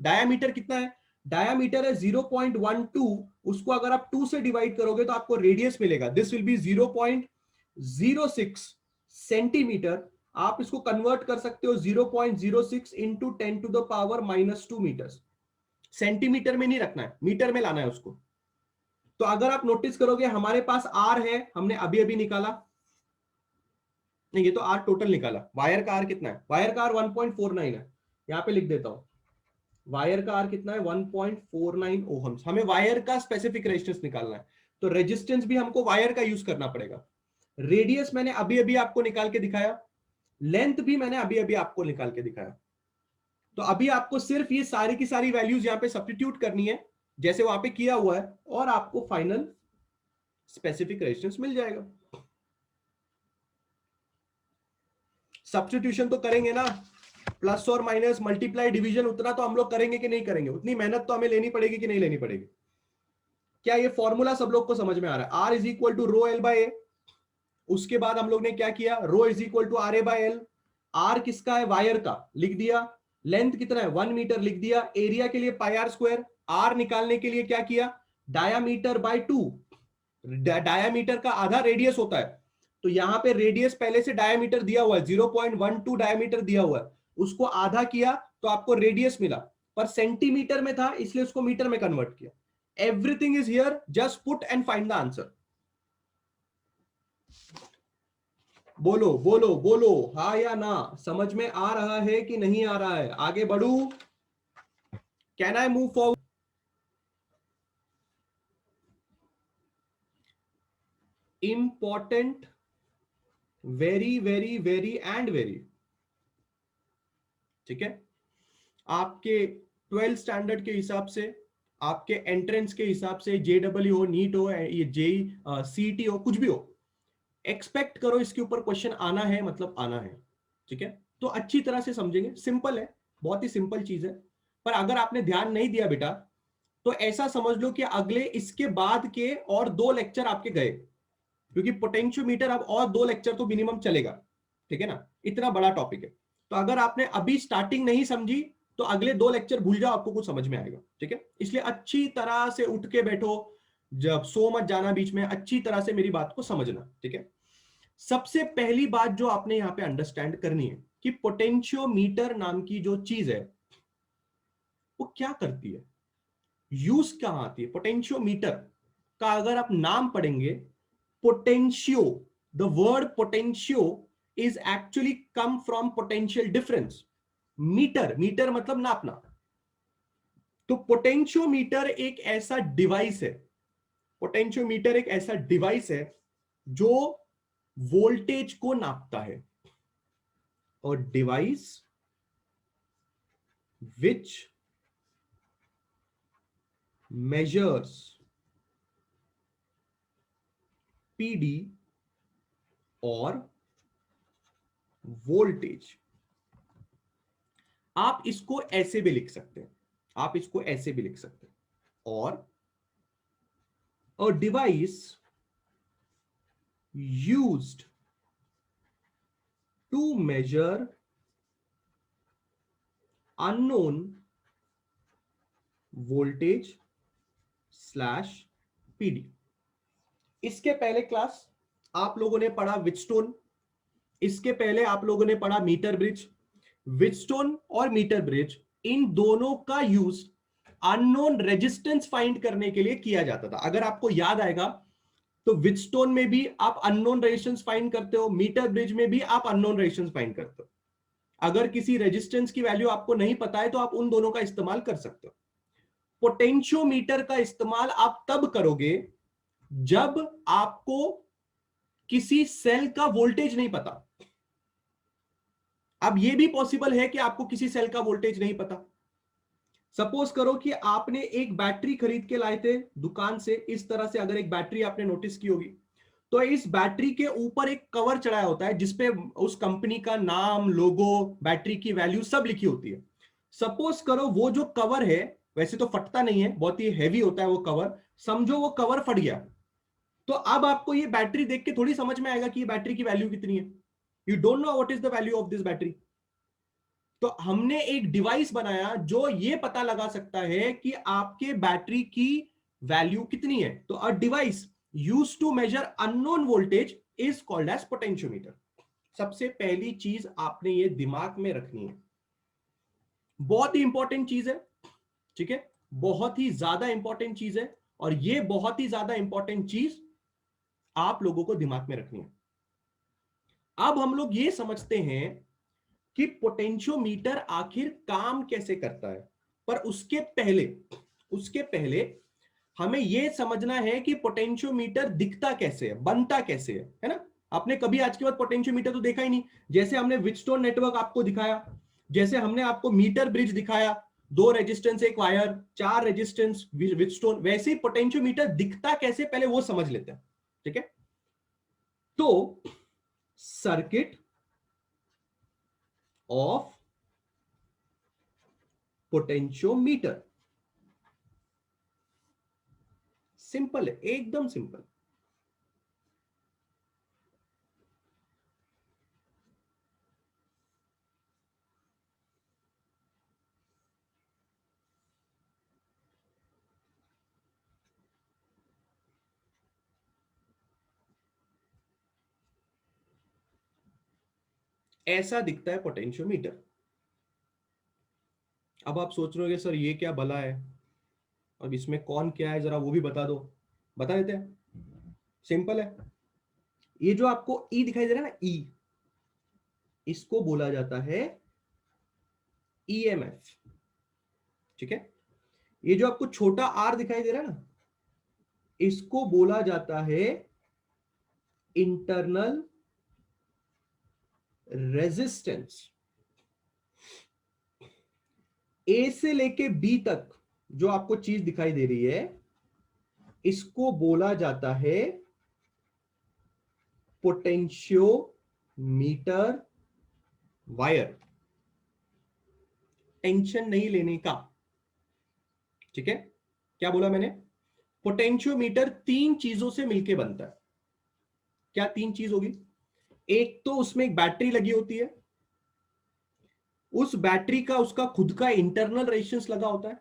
डायामीटर कितना है? डायामीटर है 0.12, उसको अगर आप 2 से डिवाइड करोगे तो आपको रेडियस मिलेगा, दिस विल बी 0.06 सेंटीमीटर। आप इसको कन्वर्ट कर सकते हो 0.06 into 10 to the power -2 metre. Centimetre में नहीं रखना है, मीटर में लाना है उसको। तो अगर आप नोटिस करोगे हमारे पास आर है, हमने अभी अभी निकाला, नहीं ये तो आर टोटल निकाला। वायर का आर कितना है? वायर का आर 1.49 है, यहां पे लिख देता हूं वायर का आर कितना है 1.49 ओहम्स। हमें वायर का स्पेसिफिक रेजिस्टेंस निकालना है, तो रेजिस्टेंस भी हमको वायर का यूज करना पड़ेगा। रेडियस मैंने अभी अभी आपको निकाल के दिखाया, लेंथ भी मैंने अभी अभी आपको निकाल के दिखाया। तो अभी आपको सिर्फ ये सारी की सारी वैल्यूज यहां पे सब्स्टिट्यूट करनी है जैसे वहां पे किया हुआ है, और आपको फाइनल स्पेसिफिक रेजिस्टेंस मिल जाएगा। सब्स्टिट्यूशन तो करेंगे ना, प्लस और माइनस मल्टीप्लाई डिवीजन, उतना तो हम लोग करेंगे कि नहीं करेंगे, उतनी मेहनत तो हमें लेनी पड़ेगी कि नहीं लेनी पड़ेगी। क्या ये फॉर्मूला सब लोग को समझ में आ रहा है? R is equal to rho L by A. उसके बाद हम लोग ने क्या किया, rho is equal to R A by L. R किसका है? वायर का, लिख दिया। लेंथ कितना है? 1 मीटर, लिख दिया। एरिया के लिए पाई आर स्क्वायर। आर निकालने के लिए क्या किया? Diameter bye 2। डायामीटर का आधा रेडियस होता है, तो यहां पे रेडियस पहले से डायामीटर दिया हुआ है, 0.12 डायामीटर दिया हुआ है, उसको आधा किया तो आपको रेडियस मिला, पर सेंटीमीटर में था इसलिए उसको मीटर में कन्वर्ट किया। Everything is here, just put and find the answer. बोलो बोलो बोलो, हाँ या ना, समझ में आ रहा है कि नहीं आ रहा है? आगे बढ़ू? Can I move forward? Important, very very very and very, ठीक है। आपके 12th स्टैंडर्ड के हिसाब से, आपके एंट्रेंस के हिसाब से, जेडब्ल्यू हो, नीट हो, ये जेई सीटी हो, कुछ भी हो, एक्सपेक्ट करो इसके ऊपर क्वेश्चन आना है, मतलब आना है, ठीक है। तो अच्छी तरह से समझेंगे, सिंपल है, बहुत ही सिंपल चीज है। पर अगर आपने ध्यान नहीं दिया बेटा, तो ऐसा समझ लो कि अगले इसके बाद के और 2 लेक्चर आपके गए, क्योंकि पोटेंशियोमीटर अब और 2 लेक्चर तो मिनिमम चलेगा, ठीक है ना, इतना बड़ा टॉपिक है। तो अगर आपने अभी स्टार्टिंग नहीं समझी, तो अगले 2 लेक्चर भूल जाओ, आपको कुछ समझ में आएगा, ठीक है। इसलिए अच्छी तरह से उठ के बैठो, जब सो मत जाना बीच में, अच्छी तरह से मेरी बात को समझना, ठीक है। सबसे पहली बात जो आपने यहां पे अंडरस्टैंड करनी है कि पोटेंशियोमीटर नाम की जो चीज है वो क्या करती है, यूज कहां आती है। पोटेंशियोमीटर का अगर आप नाम पढ़ेंगे, potentio, the word potentio is actually come from potential difference. Metre, metre मतलब नापना। तो पोटेंशियोमीटर एक ऐसा डिवाइस है, पोटेंशियोमीटर एक ऐसा डिवाइस है जो वोल्टेज को नापता है, और डिवाइस विच measures PD और वोल्टेज। आप इसको ऐसे भी लिख सकते हैं, आप इसको ऐसे भी लिख सकते हैं, और a device used to measure unknown voltage slash PD। इसके पहले क्लास आप लोगों ने पढ़ा व्हीटस्टोन, इसके पहले आप लोगों ने पढ़ा मीटर ब्रिज। व्हीटस्टोन और मीटर ब्रिज, इन दोनों का यूज अननोन रेजिस्टेंस फाइंड करने के लिए किया जाता था। अगर आपको याद आएगा तो व्हीटस्टोन में भी आप अननोन रेजिस्टेंस फाइंड करते हो, मीटर ब्रिज में भी आप अननोन रेजिस्टेंस फाइंड करते हो। अगर किसी रेजिस्टेंस की वैल्यू आपको नहीं पता है तो आप उन दोनों का इस्तेमाल कर सकते हो। पोटेंशियोमीटर का इस्तेमाल आप तब करोगे जब आपको किसी सेल का वोल्टेज नहीं पता। अब यह भी पॉसिबल है कि आपको किसी सेल का वोल्टेज नहीं पता। सपोज करो कि आपने एक बैटरी खरीद के लाए थे दुकान से, इस तरह से अगर एक बैटरी आपने नोटिस की होगी, तो इस बैटरी के ऊपर एक कवर चढ़ाया होता है जिसपे उस कंपनी का नाम, लोगो, बैटरी की वैल्यू सब लिखी होती है। सपोज करो वो जो कवर है, वैसे तो फटता नहीं है, बहुत ही हैवी होता है वो कवर, समझो वो कवर फट गया, तो अब आपको ये बैटरी देख के थोड़ी समझ में आएगा कि ये बैटरी की वैल्यू कितनी है। You don't know what is the value of this battery. तो हमने एक डिवाइस बनाया जो ये पता लगा सकता है कि आपके बैटरी की वैल्यू कितनी है। तो a device used to measure unknown voltage is called as potentiometer. सबसे पहली चीज आपने ये दिमाग में रखनी है, बहुत ही इंपॉर्टेंट चीज है, ठीक है, बहुत ही ज्यादा इंपॉर्टेंट चीज है, और ये बहुत ही ज्यादा इंपॉर्टेंट चीज आप लोगों को दिमाग में रखनी है। अब हम लोग ये समझते हैं कि पोटेंशियोमीटर आखिर काम कैसे करता है। पर उसके पहले हमें यह समझना है कि पोटेंशियोमीटर दिखता कैसे है, बनता कैसे है ना। आपने कभी आज के बाद पोटेंशियोमीटर तो देखा ही नहीं। जैसे हमने व्हीटस्टोन नेटवर्क आपको दिखाया, जैसे हमने आपको मीटर ब्रिज दिखाया, 2 रेजिस्टेंस, 1 वायर, 4 रेजिस्टेंस व्हीटस्टोन, वैसे ही पोटेंशियोमीटर दिखता कैसे पहले वो समझ लेते हैं। ठीक है, तो सर्किट ऑफ पोटेंशियोमीटर, सिंपल है, एकदम सिंपल। ऐसा दिखता है पोटेंशियोमीटर। अब आप सोच रहे हो सर ये क्या भला है, अब इसमें कौन क्या है, जरा वो भी बता दो। बता देते हैं, सिंपल है। ये जो आपको ई दिखाई दे रहा है ना, ई, इसको बोला जाता है ईएमएफ। ठीक है, ये जो आपको छोटा आर दिखाई दे रहा है ना, इसको बोला जाता है इंटरनल रेजिस्टेंस। ए से लेके बी तक जो आपको चीज दिखाई दे रही है, इसको बोला जाता है पोटेंशियोमीटर वायर। टेंशन नहीं लेने का। ठीक है, क्या बोला मैंने? पोटेंशियोमीटर 3 चीजों से मिलकर बनता है। क्या 3 चीज होगी? एक तो उसमें एक बैटरी लगी होती है, उस बैटरी का उसका खुद का इंटरनल रेजिस्टेंस लगा होता है,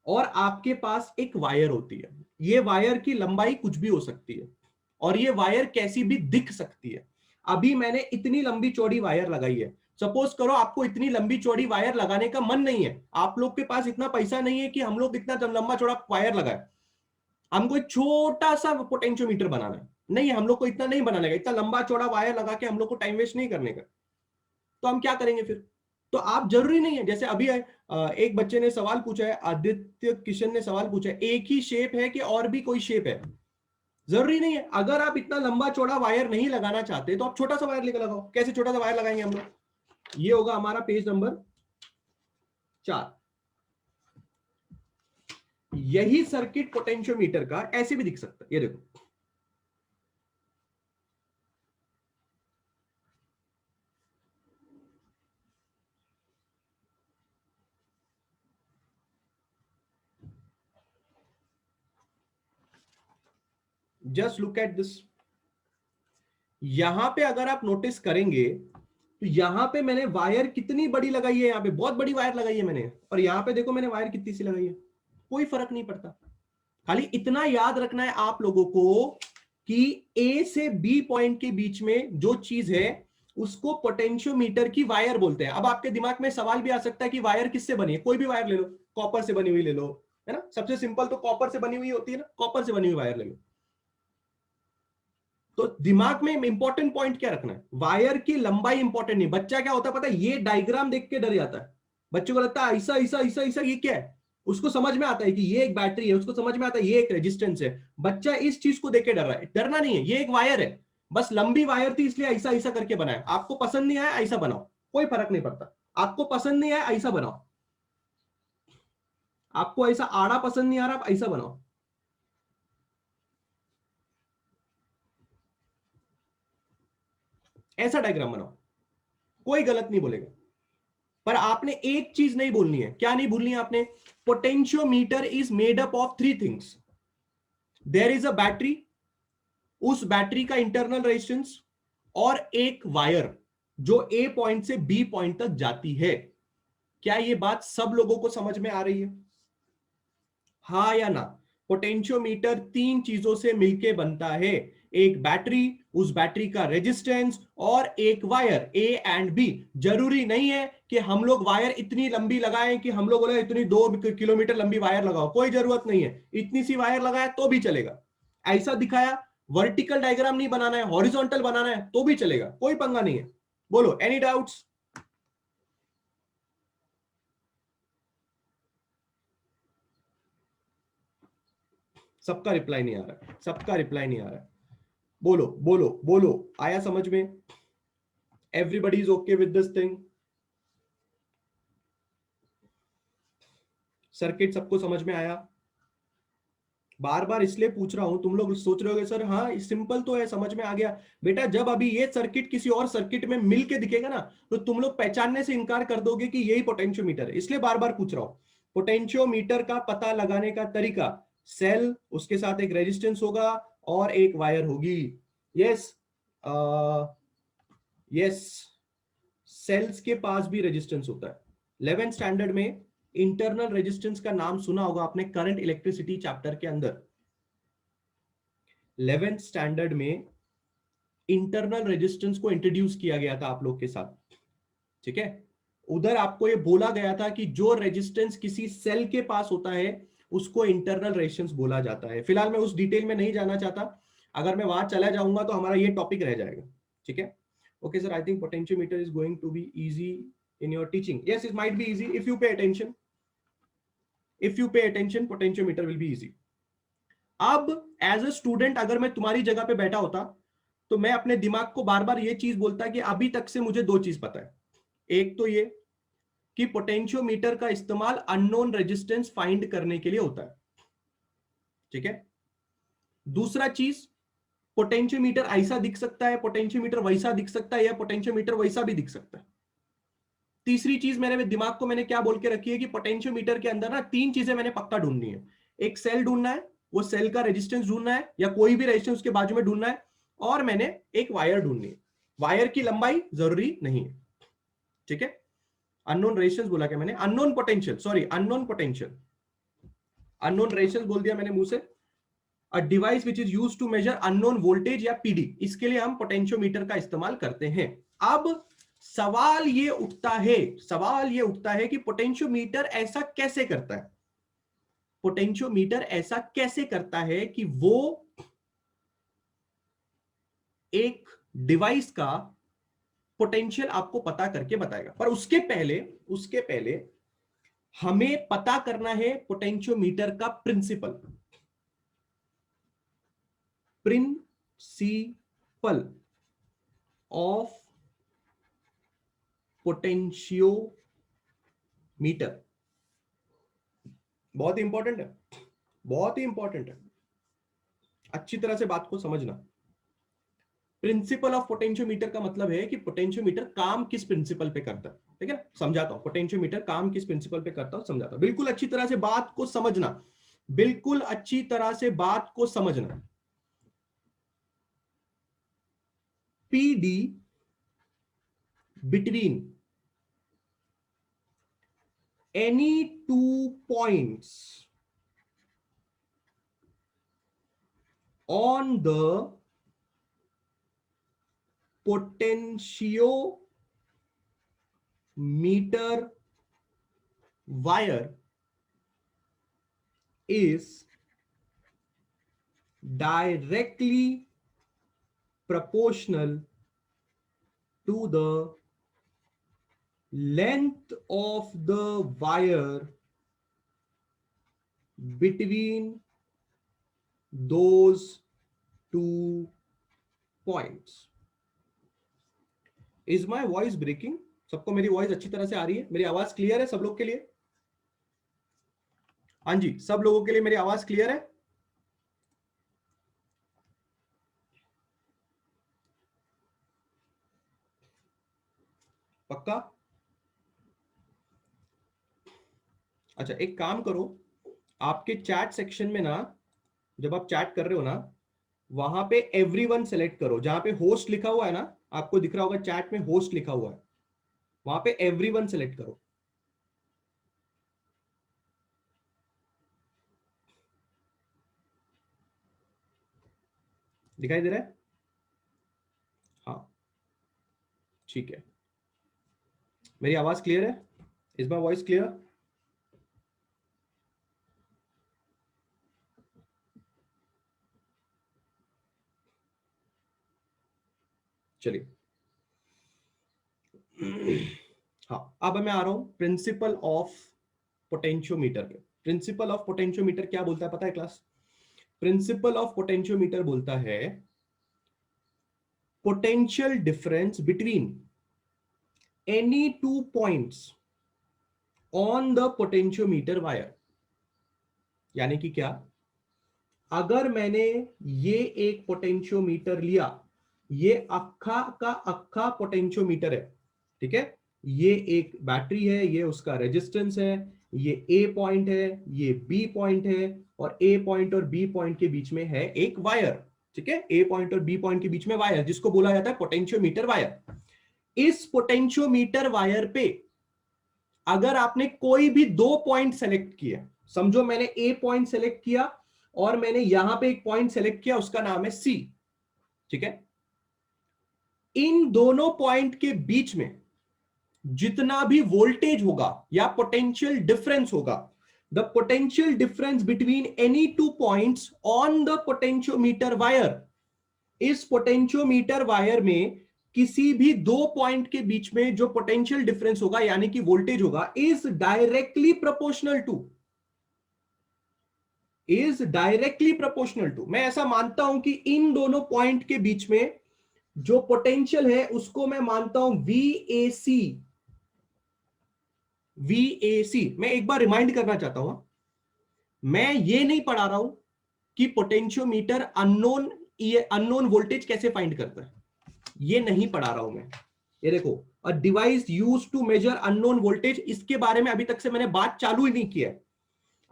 और आपके पास एक वायर होती है। ये वायर की लंबाई कुछ भी हो सकती है, और ये वायर कैसी भी दिख सकती है। अभी मैंने इतनी लंबी चौड़ी वायर लगाई है। सपोज करो आपको इतनी लंबी चौड़ी वायर लगाने का मन नहीं है, आप लोग के पास इतना पैसा नहीं है कि हम लोग इतना लंबा चौड़ा वायर लगाए। हमको एक छोटा सा पोटेंशियोमीटर बनाना है, नहीं हम लोग को इतना नहीं बनाने का, इतना लंबा चौड़ा वायर लगा के हम लोग को टाइम वेस्ट नहीं करने का। तो हम क्या करेंगे फिर? तो आप जरूरी नहीं है, जैसे अभी एक बच्चे ने सवाल पूछा है, आदित्य किशन ने सवाल पूछा है, एक ही शेप है कि और भी कोई शेप है? जरूरी नहीं है। अगर आप इतना लंबा चौड़ा वायर नहीं लगाना चाहते तो आप छोटा सा वायर लेकर लगाओ। कैसे छोटा सा वायर लगाएंगे हम लोग? ये होगा हमारा पेज नंबर 4। यही सर्किट पोटेंशियोमीटर का ऐसे भी दिख सकता है, ये देखो। Just look at this. यहां पे अगर आप नोटिस करेंगे तो यहां पे मैंने वायर कितनी बड़ी लगाई है, यहां पे बहुत बड़ी वायर लगाई है मैंने, और यहां पे देखो मैंने वायर कितनी सी लगाई है। कोई फर्क नहीं पड़ता। खाली इतना याद रखना है आप लोगों को कि ए से बी पॉइंट के बीच में जो चीज है उसको पोटेंशियोमीटर की वायर बोलते हैं। अब आपके दिमाग में सवाल भी आ सकता है कि वायर किससे बनी है? कोई भी वायर ले लो, कॉपर से बनी हुई ले लो, है ना, सबसे सिंपल तो कॉपर से बनी हुई होती है ना, कॉपर से बनी हुई वायर ले लो। तो दिमाग में इंपॉर्टेंट पॉइंट क्या रखना है? वायर की लंबाई इंपॉर्टेंट नहीं। बच्चा क्या होता है पता है? ये डायग्राम देख के डर जाता है। बच्चों को लगता है ऐसा ऐसा ऐसा ऐसा, ये क्या है? उसको समझ में आता है कि ये एक बैटरी है, उसको समझ में आता है ये एक रेजिस्टेंस है। बच्चा इस चीज को देख के डर रहा है। डरना नहीं है, ये एक वायर है, बस लंबी वायर थी इसलिए ऐसा ऐसा करके बनाया। आपको पसंद नहीं आया ऐसा बनाओ, कोई फर्क नहीं पड़ता। आपको पसंद नहीं आया ऐसा बनाओ, आपको ऐसा आड़ा पसंद नहीं आ रहा, आप ऐसा बनाओ। ऐसा डायग्राम बनाओ, कोई गलत नहीं बोलेगा। पर आपने एक चीज नहीं बोलनी है। क्या नहीं भूलनी है आपने? Potentiometer is made up of 3 things. There is a battery, उस बैटरी का इंटरनल रेजिस्टेंस, और एक वायर जो ए पॉइंट से बी पॉइंट तक जाती है। क्या ये बात सब लोगों को समझ में आ रही है? हाँ या ना? पोटेंशियोमीटर 3 चीजों से मिलके बनता है, एक बैटरी, उस बैटरी का रेजिस्टेंस, और एक वायर, ए एंड बी। जरूरी नहीं है कि हम लोग वायर इतनी लंबी लगाएं कि हम लोग बोले इतनी 2 किलोमीटर लंबी वायर लगाओ, कोई जरूरत नहीं है। इतनी सी वायर लगाया तो भी चलेगा। ऐसा दिखाया, वर्टिकल डायग्राम नहीं बनाना है, हॉरिजॉन्टल बनाना है तो भी चलेगा, कोई पंगा नहीं है। बोलो, एनी डाउट्स? सबका रिप्लाई नहीं आ रहा है, सबका रिप्लाई नहीं आ रहा है। बोलो बोलो बोलो, आया समझ में? Everybody is okay with this thing? Circuit सबको समझ में आया? बार बार इसलिए पूछ रहा हूं, तुम लोग सोच रहे होगे सर हाँ सिंपल तो है, समझ में आ गया। बेटा जब अभी ये सर्किट किसी और सर्किट में मिल के दिखेगा ना, तो तुम लोग पहचानने से इनकार कर दोगे कि यही पोटेंशियोमीटर है। इसलिए बार बार पूछ रहा हूं। पोटेंशियोमीटर का पता लगाने का तरीका, सेल, उसके साथ एक रेजिस्टेंस होगा और एक वायर होगी। यस यस, सेल्स के पास भी रेजिस्टेंस होता है। 11th स्टैंडर्ड में इंटरनल रेजिस्टेंस का नाम सुना होगा आपने, करंट इलेक्ट्रिसिटी चैप्टर के अंदर। 11th स्टैंडर्ड में इंटरनल रेजिस्टेंस को इंट्रोड्यूस किया गया था आप लोग के साथ, ठीक है। उधर आपको ये बोला गया था कि जो रेजिस्टेंस किसी सेल के पास होता है उसको इंटरनल रेजिस्टेंस बोला जाता है। फिलहाल मैं उस डिटेल में नहीं जाना चाहता, अगर मैं वहां चला जाऊंगा तो हमारा ये टॉपिक रह जाएगा, ठीक है। Okay sir, I think potentiometer is going to be easy in your teaching. Yes, it might be easy if you pay attention. If you pay attention, potentiometer will be easy. अब as a student अगर मैं तुम्हारी जगह पे बैठा होता तो मैं अपने दिमाग को बार बार ये चीज बोलता कि अभी तक से मुझे दो चीज पता है। एक तो ये कि पोटेंशियोमीटर का इस्तेमाल अननोन रेजिस्टेंस फाइंड करने के लिए होता है, ठीक है। दूसरा चीज, पोटेंशियोमीटर ऐसा दिख सकता है, पोटेंशियोमीटर वैसा दिख सकता है, या पोटेंशियोमीटर वैसा भी दिख सकता है। तीसरी चीज मेरे दिमाग को मैंने क्या बोल के रखी है कि पोटेंशियोमीटर के अंदर ना तीन चीजें मैंने पक्का ढूंढनी है। एक सेल ढूंढना है, वो सेल का रेजिस्टेंस ढूंढना है या कोई भी रेजिस्टेंस उसके बाजू में ढूंढना है, और मैंने एक वायर ढूंढनी है। वायर की लंबाई जरूरी नहीं है, ठीक है। अननोन रेजिस्टेंस बोला क्या मैंने? Unknown potential, sorry unknown potential, unknown resistance बोल दिया मैंने मुंह से। A device which is used to measure unknown voltage या पीडी, इसके लिए हम पोटेंशियोमीटर का इस्तेमाल करते हैं। अब सवाल ये उठता है, सवाल ये उठता है कि पोटेंशियोमीटर ऐसा कैसे करता है? पोटेंशियोमीटर ऐसा कैसे करता है कि वो एक डिवाइस का पोटेंशियल आपको पता करके बताएगा। पर उसके पहले हमें पता करना है पोटेंशियोमीटर का प्रिंसिपल। प्रिंसिपल ऑफ पोटेंशियोमीटर बहुत ही इंपॉर्टेंट है, बहुत ही इंपॉर्टेंट है। अच्छी तरह से बात को समझना। प्रिंसिपल ऑफ पोटेंशियोमीटर का मतलब है कि पोटेंशियोमीटर काम किस प्रिंसिपल पे करता है, ठीक है। समझाता हूं पोटेंशियोमीटर काम किस प्रिंसिपल पे करता हूं, समझाता हूं। बिल्कुल अच्छी तरह से बात को समझना, बिल्कुल अच्छी तरह से बात को समझना। PD between any two points on the potentiometer wire is directly proportional to the length of the wire between those two points. Is my voice breaking? सबको मेरी वॉइस अच्छी तरह से आ रही है? मेरी आवाज क्लियर है सब लोग के लिए? हाँ जी, सब लोगों के लिए मेरी आवाज क्लियर है? पक्का? अच्छा, एक काम करो, आपके चैट सेक्शन में ना, जब आप चैट कर रहे हो ना, वहां पे एवरीवन सेलेक्ट करो। जहां पे होस्ट लिखा हुआ है ना, आपको दिख रहा होगा चैट में होस्ट लिखा हुआ है, वहां पे एवरीवन सेलेक्ट करो। दिखाई दे रहा है? हाँ, ठीक है। मेरी आवाज क्लियर है? Is my voice clear? चलिए। हाँ, अब मैं आ रहा हूं प्रिंसिपल ऑफ पोटेंशियोमीटर पे। प्रिंसिपल ऑफ पोटेंशियोमीटर क्या बोलता है पता है क्लास? प्रिंसिपल ऑफ पोटेंशियोमीटर बोलता है potential difference between any two points on the potentiometer wire. यानी कि क्या, अगर मैंने ये एक पोटेंशियोमीटर लिया, ये अक्खा का अक्खा पोटेंशियोमीटर है, ठीक है, ये एक बैटरी है, ये उसका रेजिस्टेंस है, ये ए पॉइंट है, ये बी पॉइंट है, और ए पॉइंट और बी पॉइंट के बीच में है एक वायर, ठीक है, ए पॉइंट और बी पॉइंट के बीच में वायर, जिसको बोला जाता है पोटेंशियोमीटर वायर। इस पोटेंशियोमीटर वायर पे अगर आपने कोई भी दो पॉइंट सेलेक्ट किया, समझो मैंने ए पॉइंट सेलेक्ट किया और मैंने यहां पे एक पॉइंट सेलेक्ट किया, उसका नाम है सी, ठीक है, इन दोनों पॉइंट के बीच में जितना भी वोल्टेज होगा या पोटेंशियल डिफरेंस होगा, the potential difference between any two points on the potentiometer wire, इस पोटेंशियोमीटर वायर में किसी भी दो पॉइंट के बीच में जो पोटेंशियल डिफरेंस होगा यानी कि वोल्टेज होगा, इज डायरेक्टली प्रोपोर्शनल टू, मैं ऐसा मानता हूं कि इन दोनों पॉइंट के बीच में जो पोटेंशियल है उसको मैं मानता हूं VAC। मैं एक बार रिमाइंड करना चाहता हूं, मैं ये नहीं पढ़ा रहा हूं कि पोटेंशियोमीटर अननोन वोल्टेज कैसे फाइंड करता है, ये नहीं पढ़ा रहा हूं मैं। ये देखो, a device used to measure unknown voltage, इसके बारे में अभी तक से मैंने बात चालू ही नहीं किया है।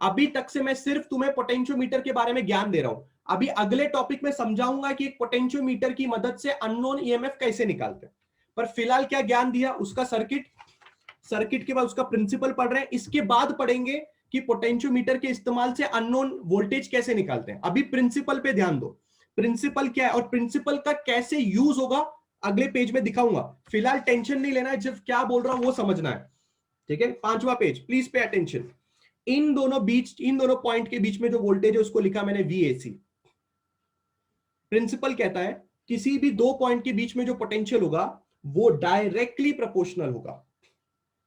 अभी तक से मैं सिर्फ तुम्हें पोटेंशियोमीटर के बारे में ज्ञान दे रहा हूं। अभी अगले टॉपिक में समझाऊंगा कि एक पोटेंशियोमीटर की मदद से अननोन ईएमएफ कैसे निकालते हैं। पर फिलहाल क्या ज्ञान दिया, उसका सर्किट के बाद उसका प्रिंसिपल पढ़ रहे हैं, इसके बाद पढ़ेंगे कि पोटेंशियोमीटर के इस्तेमाल से अननोन वोल्टेज कैसे निकालते हैं। अभी प्रिंसिपल पे ध्यान दो, प्रिंसिपल क्या है और प्रिंसिपल का कैसे यूज होगा अगले पेज में दिखाऊंगा। फिलहाल टेंशन नहीं लेना है, जब क्या बोल रहा हूं वो समझना है, ठीक है। 5वां पेज, प्लीज पे अटेंशन। इन दोनों पॉइंट के बीच में जो वोल्टेज है उसको लिखा मैंने VAC। प्रिंसिपल कहता है किसी भी दो पॉइंट के बीच में जो पोटेंशियल होगा वो डायरेक्टली प्रोपोर्शनल होगा।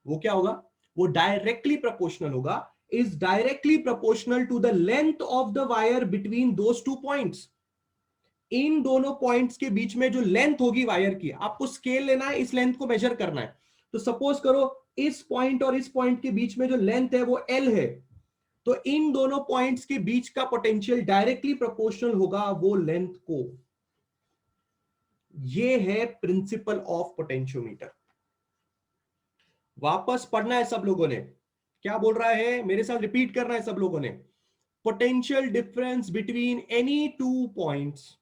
वो क्या होगा, वो डायरेक्टली प्रोपोर्शनल होगा, is directly proportional to the length of the wire between those two points. इन दोनों पॉइंट्स के बीच में जो लेंथ होगी वायर की, आपको स्केल लेना है, इस लेंथ को मेजर करना है। तो सपोज करो इस पॉइंट और इस पॉइंट के बीच में जो लेंथ है वो L है, तो इन दोनों पॉइंट्स के बीच का पोटेंशियल डायरेक्टली प्रोपोर्शनल होगा वो लेंथ को। ये है प्रिंसिपल ऑफ पोटेंशियोमीटर। वापस पढ़ना है सब लोगों ने, क्या बोल रहा है मेरे साथ रिपीट करना है सब लोगों ने। Potential difference between any two points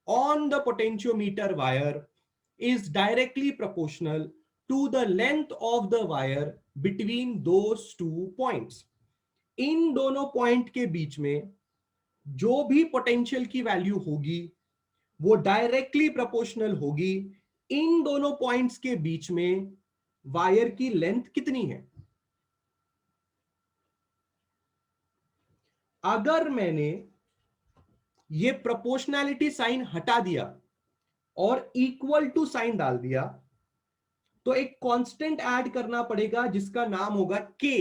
on the potentiometer wire is directly proportional to the length of the wire between those two points। इन दोनों पॉइंट के बीच में जो भी पोटेंशियल की वैल्यू होगी वो डायरेक्टली प्रोपोर्शनल होगी इन दोनों पॉइंट्स के बीच में वायर की लेंथ कितनी है। अगर मैंने ये प्रोपोर्शनैलिटी साइन हटा दिया और इक्वल टू साइन डाल दिया तो एक कांस्टेंट ऐड करना पड़ेगा जिसका नाम होगा K,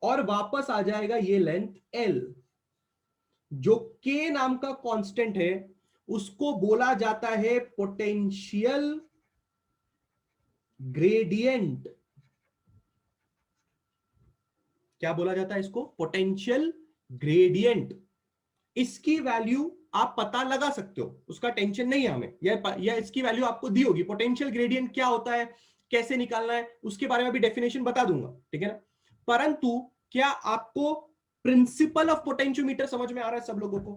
और वापस आ जाएगा ये लेंथ L। जो K नाम का कांस्टेंट है उसको बोला जाता है पोटेंशियल ग्रेडियंट। क्या बोला जाता है इसको, पोटेंशियल ग्रेडियंट। इसकी वैल्यू आप पता लगा सकते हो, उसका टेंशन नहीं है हमें, या इसकी वैल्यू आपको दी होगी। पोटेंशियल ग्रेडियंट क्या होता है, कैसे निकालना है, उसके बारे में भी डेफिनेशन बता दूंगा, ठीक है ना। परंतु क्या आपको प्रिंसिपल ऑफ पोटेंशियोमीटर समझ में आ रहा है सब लोगों को,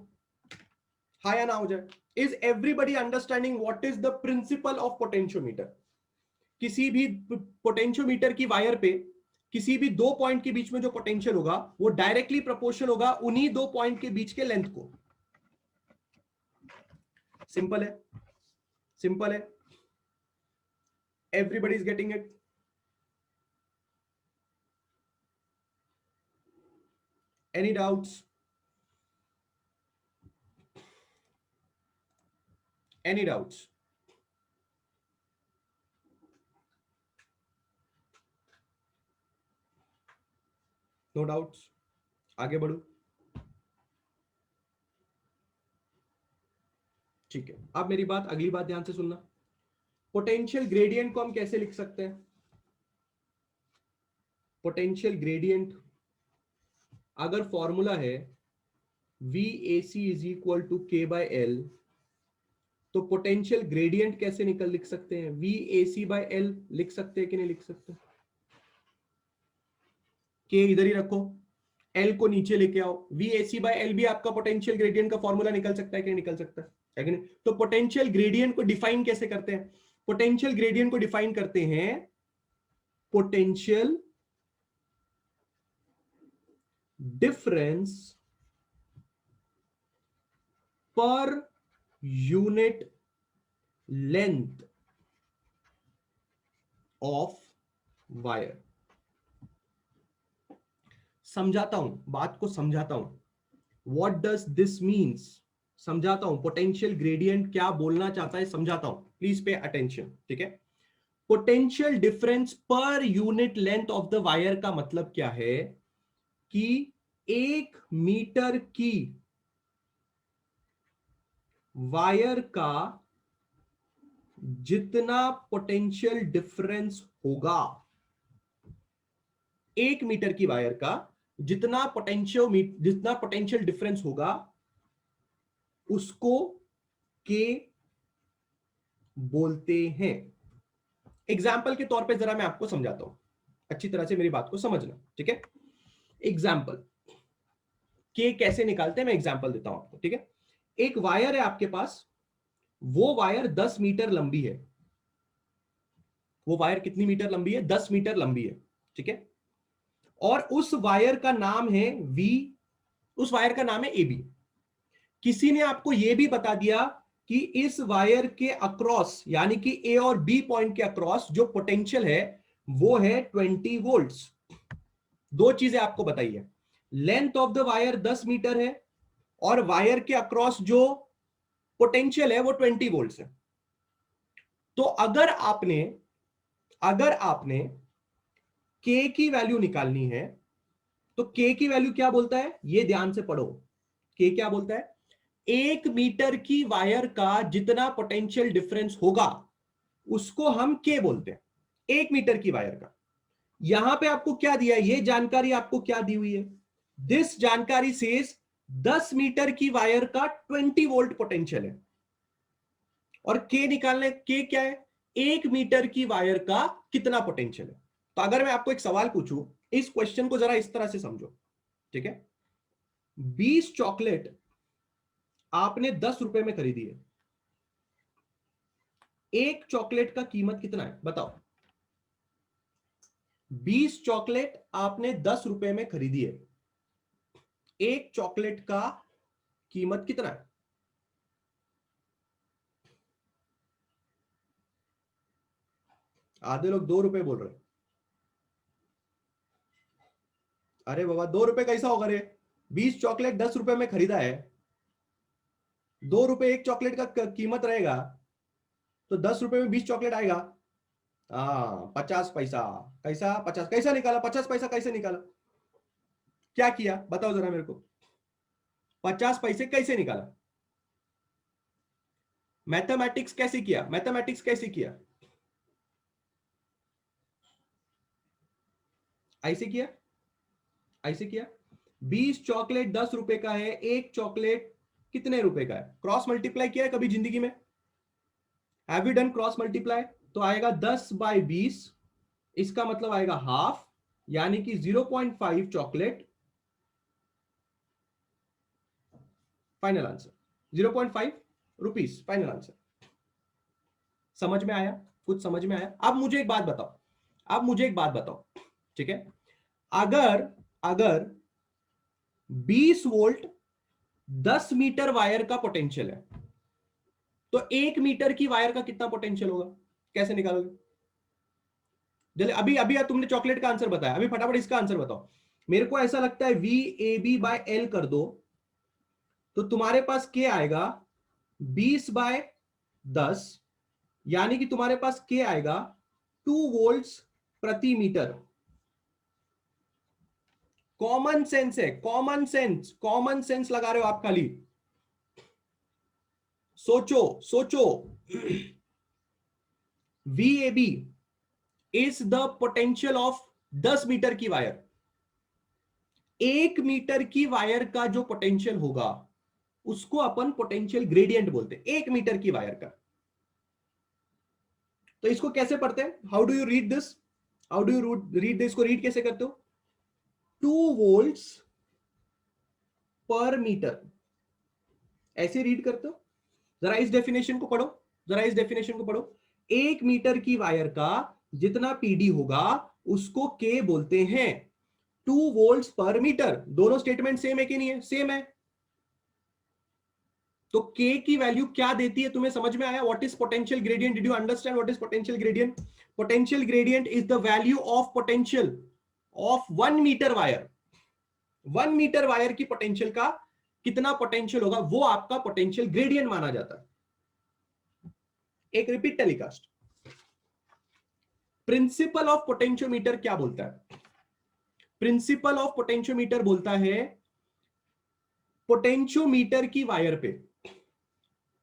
हाँ या ना हो जाए। Is everybody understanding what is the principle of potentiometer. किसी भी पोटेंशियोमीटर की वायर पे किसी भी दो पॉइंट के बीच में जो पोटेंशियल होगा वो डायरेक्टली प्रोपोर्शनल होगा उन्हीं दो पॉइंट के बीच के लेंथ को। सिंपल है, सिंपल है, everybody is getting it. Any doubts, any doubts? No doubts, आगे बढ़ू। ठीक है, अब मेरी बात, अगली बात ध्यान से सुनना। पोटेंशियल ग्रेडियंट को हम कैसे लिख सकते हैं? पोटेंशियल ग्रेडियंट अगर फॉर्मूला है VAC is equal to K/L, तो पोटेंशियल ग्रेडियंट कैसे लिख सकते हैं? VAC/L लिख सकते हैं कि नहीं लिख सकते? K इधर ही रखो, L को नीचे लेके आओ, VAC/L भी आपका पोटेंशियल ग्रेडियंट का फॉर्मूला निकल सकता है कि नहीं निकल सकता है कि नहीं? तो पोटेंशियल ग्रेडियंट को डिफाइन कैसे करते हैं? पोटेंशियल ग्रेडियंट को डिफाइन करते हैं potential difference per unit length of wire. समझाता हूं, बात को समझाता हूं। What does this means? समझाता हूं पोटेंशियल ग्रेडियंट क्या बोलना चाहता है, समझाता हूं, प्लीज पे अटेंशन। ठीक है, potential difference per unit length of the wire का मतलब क्या है कि 1 मीटर की वायर का जितना पोटेंशियल डिफरेंस होगा, 1 मीटर की वायर का जितना पोटेंशियल डिफरेंस होगा, उसको के बोलते हैं। एग्जाम्पल के तौर पे जरा मैं आपको समझाता हूं, अच्छी तरह से मेरी बात को समझना। ठीक है, एग्जाम्पल के कैसे निकालते हैं मैं एग्जाम्पल देता हूं आपको। ठीक है, एक वायर है आपके पास, वो वायर 10 मीटर लंबी है। वो वायर कितनी मीटर लंबी है? 10 मीटर लंबी है। ठीक है, और उस वायर का नाम है वी, उस वायर का नाम है AB। किसी ने आपको यह भी बता दिया कि इस वायर के अक्रॉस, यानी कि A और B पॉइंट के अक्रॉस जो पोटेंशियल है वो है 20 वोल्ट्स। दो चीजें आपको बताई है, length of the wire 10 metre है और वायर के अक्रॉस जो पोटेंशियल है वो 20 वोल्ट्स है। तो अगर आपने K की वैल्यू निकालनी है, तो K की वैल्यू क्या बोलता है ये ध्यान से पढ़ो। K क्या बोलता है? 1 मीटर की वायर का जितना पोटेंशियल डिफरेंस होगा उसको हम K बोलते हैं, 1 मीटर की वायर का। यहां पे आपको क्या दिया है, ये जानकारी आपको क्या दी हुई है? दिस जानकारी सेज 10 मीटर की वायर का 20 वोल्ट पोटेंशियल है, और K निकालने, K क्या है? 1 मीटर की वायर का कितना पोटेंशियल है। तो अगर मैं आपको एक सवाल पूछूं, इस क्वेश्चन को जरा इस तरह से समझो। ठीक है, 20 चॉकलेट आपने 10 रुपए में खरीदी है। एक चॉकलेट का कीमत कितना है बताओ? 20 चॉकलेट आपने 10 रुपए में खरीदी है, एक चॉकलेट का कीमत कितना है? आधे लोग 2 रुपए बोल रहे हैं। अरे बाबा 2 रुपए कैसा होगा रे? 20 चॉकलेट 10 रुपए में खरीदा है, 2 रुपए एक चॉकलेट का कीमत रहेगा, तो 10 रुपए में 20 चॉकलेट आएगा। हाँ, 50 पैसा। कैसा 50 कैसा निकाला? 50 पैसा कैसे निकाला? क्या किया बताओ जरा मेरे को, 50 पैसे कैसे निकाला? मैथमेटिक्स कैसे किया? मैथमेटिक्स कैसे किया? ऐसे किया, ऐसे किया। 20 चॉकलेट 10 रुपए का है, एक चॉकलेट कितने रुपए का है? क्रॉस मल्टीप्लाई किया है कभी जिंदगी में? Have you done cross multiply? तो आएगा 10/20, इसका मतलब आएगा हाफ, यानी कि 0.5 chocolate. Final answer 0.5 rupees, final answer. समझ में आया? कुछ समझ में आया? अब मुझे एक बात बताओ, अब मुझे एक बात बताओ। ठीक है, अगर अगर 20 वोल्ट 10 मीटर वायर का पोटेंशियल है, तो 1 मीटर की वायर का कितना पोटेंशियल होगा? कैसे निकालोगे? जल्दी, अभी अभी तुमने चॉकलेट का आंसर बताया, अभी फटाफट इसका आंसर बताओ। मेरे को ऐसा लगता है VAB/L कर दो, तो तुम्हारे पास क्या आएगा? 20/10, यानी कि तुम्हारे पास क्या आएगा? 2 वोल्ट्स प्रति मीटर। कॉमन सेंस है, कॉमन सेंस, कॉमन सेंस लगा रहे हो आप खाली। सोचो सोचो। VAB is the potential of 10 metre की वायर। 1 मीटर की वायर का जो पोटेंशियल होगा उसको अपन पोटेंशियल ग्रेडियंट बोलते हैं, 1 मीटर की वायर का। तो इसको कैसे पढ़ते हैं? How do you read this? How do you read this? को रीड कैसे करते हो? 2 वोल्ट्स पर मीटर, ऐसे रीड करते हो। जरा इस डेफिनेशन को पढ़ो, जरा इस डेफिनेशन को पढ़ो। 1 मीटर की वायर का जितना पीडी होगा उसको के बोलते हैं 2 वोल्ट्स पर मीटर। दोनों स्टेटमेंट सेम है कि नहीं है? सेम है। तो के की वैल्यू क्या देती है तुम्हें समझ में आया? What is potential gradient? Did you understand what is potential gradient? Potential gradient is the value of potential of 1 metre wire. 1 metre wire की पोटेंशियल का कितना पोटेंशियल होगा वो आपका पोटेंशियल ग्रेडियंट माना जाता है। एक repeat telecast. Principle of potentiometer क्या बोलता है? प्रिंसिपल ऑफ पोटेंशियोमीटर बोलता है पोटेंशियोमीटर की वायर पे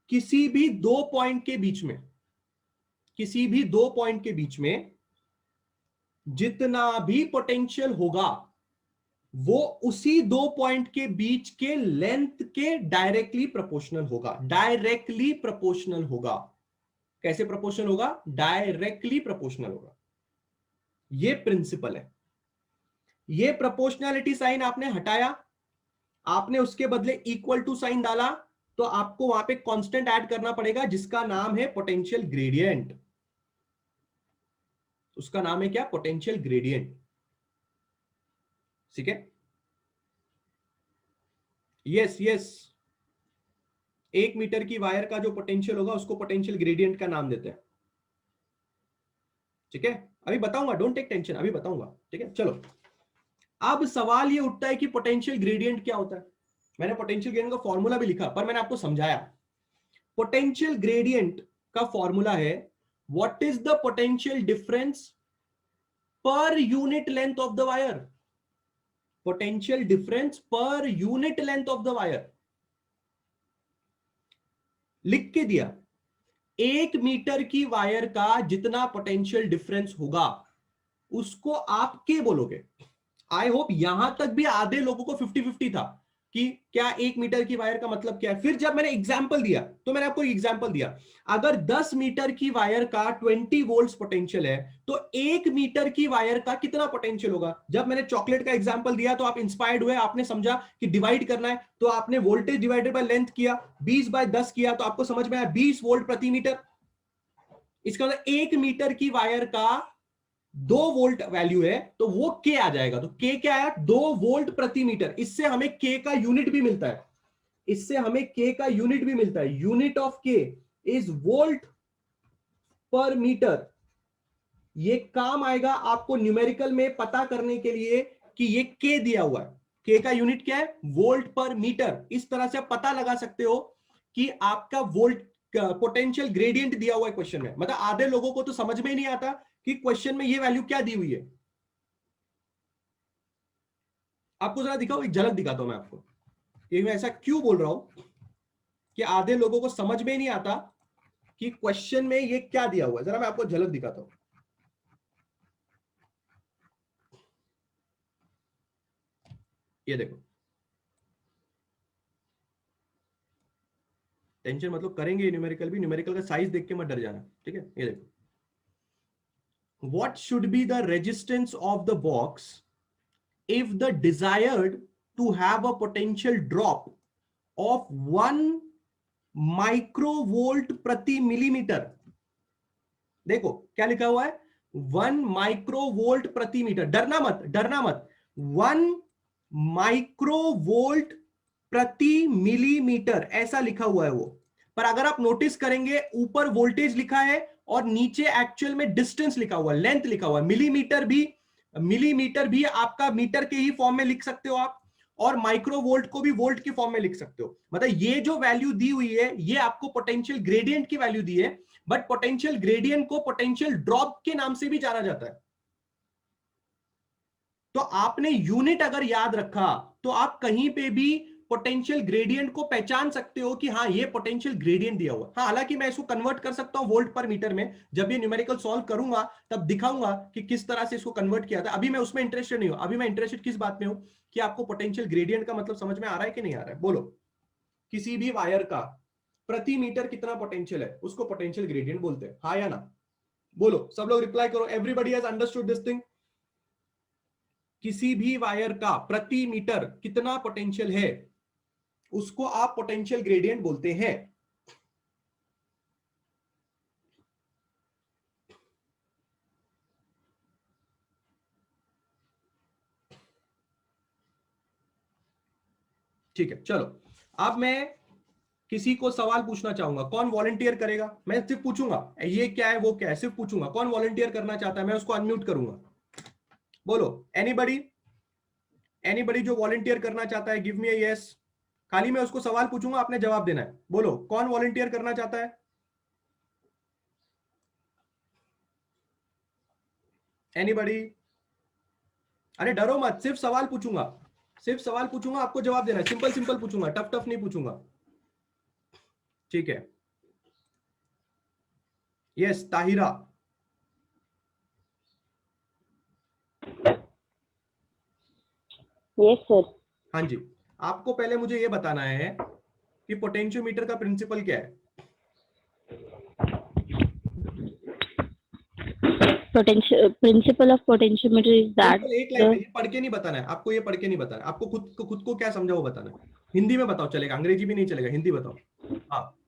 किसी भी 2 पॉइंट के बीच में, किसी भी 2 पॉइंट के बीच में जितना भी पोटेंशियल होगा वो उसी 2 पॉइंट के बीच के लेंथ के डायरेक्टली प्रोपोर्शनल होगा। डायरेक्टली प्रोपोर्शनल होगा। कैसे प्रोपोर्शनल होगा? डायरेक्टली प्रोपोर्शनल होगा। ये प्रिंसिपल है। ये प्रोपोर्शनैलिटी साइन आपने हटाया, आपने उसके बदले इक्वल टू साइन डाला, तो आपको वहां पे कांस्टेंट ऐड करना पड़ेगा जिसका नाम है पोटेंशियल ग्रेडियंट। उसका नाम है क्या? Potential gradient. ठीक है? Yes yes. 1 मीटर की वायर का जो पोटेंशियल होगा उसको पोटेंशियल ग्रेडियंट का नाम देते हैं। ठीक है? अभी बताऊंगा, डोंट टेक टेंशन, अभी बताऊंगा। ठीक है, चलो। अब सवाल ये उठता है कि पोटेंशियल ग्रेडियंट क्या होता है। मैंने पोटेंशियल ग्रेडियंट का फॉर्मूला भी लिखा, पर मैंने आपको समझाया। पोटेंशियल ग्रेडियंट का फॉर्मूला है what is the potential difference per unit length of the wire. Potential difference per unit length of the wire. लिख के दिया, 1 मीटर की वायर का जितना पोटेंशियल डिफरेंस होगा उसको आप के बोलोगे। आई होप यहां तक भी आधे लोगों को 50-50 था कि क्या 1 मीटर की वायर का मतलब क्या है। फिर जब मैंने एग्जाम्पल दिया तो मैंने आपको एग्जाम्पल दिया, अगर 10 मीटर की वायर का 20 वोल्ट्स पोटेंशियल है तो 1 मीटर की वायर का कितना पोटेंशियल होगा। जब मैंने चॉकलेट का एग्जाम्पल दिया तो आप इंस्पायर्ड हुए, आपने समझा कि डिवाइड करना है, तो आपने वोल्टेज डिवाइडेड बाय लेंथ किया, 20/10 किया, तो आपको समझ में आया 20 वोल्ट प्रति मीटर। इसका मतलब 1 मीटर की वायर का 2 वोल्ट वैल्यू है तो वो के आ जाएगा। तो के क्या आया? 2 वोल्ट प्रति मीटर। इससे हमें के का यूनिट भी मिलता है, इससे हमें के का यूनिट भी मिलता है। यूनिट ऑफ के इज वोल्ट पर मीटर। ये काम आएगा आपको न्यूमेरिकल में पता करने के लिए कि ये के दिया हुआ है। के का यूनिट क्या है? वोल्ट पर मीटर। इस तरह से आप पता लगा सकते हो कि आपका वोल्ट पोटेंशियल ग्रेडियंट दिया हुआ है क्वेश्चन में। मतलब आधे लोगों को तो समझ में ही नहीं आता कि क्वेश्चन में ये वैल्यू क्या दी हुई है। आपको जरा दिखाओ, एक झलक दिखाता हूं मैं आपको कि मैं ऐसा क्यों बोल रहा हूं कि आधे लोगों को समझ में ही नहीं आता कि क्वेश्चन में ये क्या दिया हुआ है। जरा मैं आपको झलक दिखाता हूं। ये देखो, टेंशन मतलब करेंगे न्यूमेरिकल भी, न्यूमेरिकल का साइज देख के मत डर जाना। ठीक है, ये देखो, what should be the resistance of the box if the desired to have a potential drop of 1 microvolt प्रति मिलीमीटर। देखो क्या लिखा हुआ है, 1 माइक्रोवोल्ट प्रति मीटर। डरना मत, डरना मत। 1 माइक्रोवोल्ट प्रति मिलीमीटर ऐसा लिखा हुआ है वो। पर अगर आप नोटिस करेंगे ऊपर वोल्टेज लिखा है और नीचे एक्चुअल में डिस्टेंस लिखा हुआ है, लेंथ लिखा हुआ है। मिलीमीटर भी आपका मीटर के ही फॉर्म में लिख सकते हो आप, और माइक्रोवोल्ट को भी वोल्ट की फॉर्म में लिख सकते हो। मतलब ये जो वैल्यू दी हुई है ये आपको पोटेंशियल ग्रेडियंट की वैल्यू दी है, बट पोटेंशियल ग्रेडियंट को पोटेंशियल ड्रॉप के नाम से भी जाना जाता है। तो आपने यूनिट अगर याद रखा तो आप कहीं पे भी पोटेंशियल ग्रेडियंट को पहचान सकते हो कि हाँ ये पोटेंशियल ग्रेडियंट दिया हुआ। हाँ, हालांकि मैं इसको कन्वर्ट कर सकता हूं वोल्ट पर मीटर में, जब ये न्यूमेरिकल सॉल्व करूंगा तब दिखाऊंगा कि किस तरह से इसको कन्वर्ट किया था। अभी मैं उसमें इंटरेस्टेड नहीं हूं। अभी मैं इंटरेस्टेड किस बात में हूं कि आपको पोटेंशियल ग्रेडियंट का मतलब समझ में आ रहा है कि नहीं आ रहा है। बोलो, किसी भी वायर का प्रति मीटर कितना पोटेंशियल है उसको पोटेंशियल ग्रेडियंट बोलते हैं, हाँ या ना? बोलो, सब लोग रिप्लाई करो। Everybody has understood this thing? किसी भी वायर का प्रति मीटर कितना पोटेंशियल है उसको आप पोटेंशियल ग्रेडियंट बोलते हैं। ठीक है, चलो अब मैं किसी को सवाल पूछना चाहूंगा। कौन वॉलंटियर करेगा? मैं सिर्फ पूछूंगा ये क्या है वो क्या है, सिर्फ पूछूंगा। कौन वॉलंटियर करना चाहता है? मैं उसको अनम्यूट करूंगा। बोलो, एनीबडी, एनीबडी जो वॉलंटियर करना चाहता है, गिव मी अ यस। खाली मैं उसको सवाल पूछूंगा, आपने जवाब देना है। बोलो, कौन वॉलंटियर करना चाहता है? एनीबडी? अरे डरो मत, सिर्फ सवाल पूछूंगा, सिर्फ सवाल पूछूंगा, आपको जवाब देना है। सिंपल सिंपल पूछूंगा, टफ टफ नहीं पूछूंगा। ठीक है, यस ताहिरा। Yes sir. हाँ जी, आपको पहले मुझे ये बताना है कि पोटेंशियोमीटर का प्रिंसिपल क्या है। Principle of potentiometer is that simple एक लाइन में, ये पढ़ के नहीं बताना है आपको, ये पढ़ के नहीं बताना है आपको, खुद को क्या समझा वो बताना है। हिंदी में बताओ चलेगा, अंग्रेजी भी नहीं चलेगा, हिंदी बताओ। हाँ,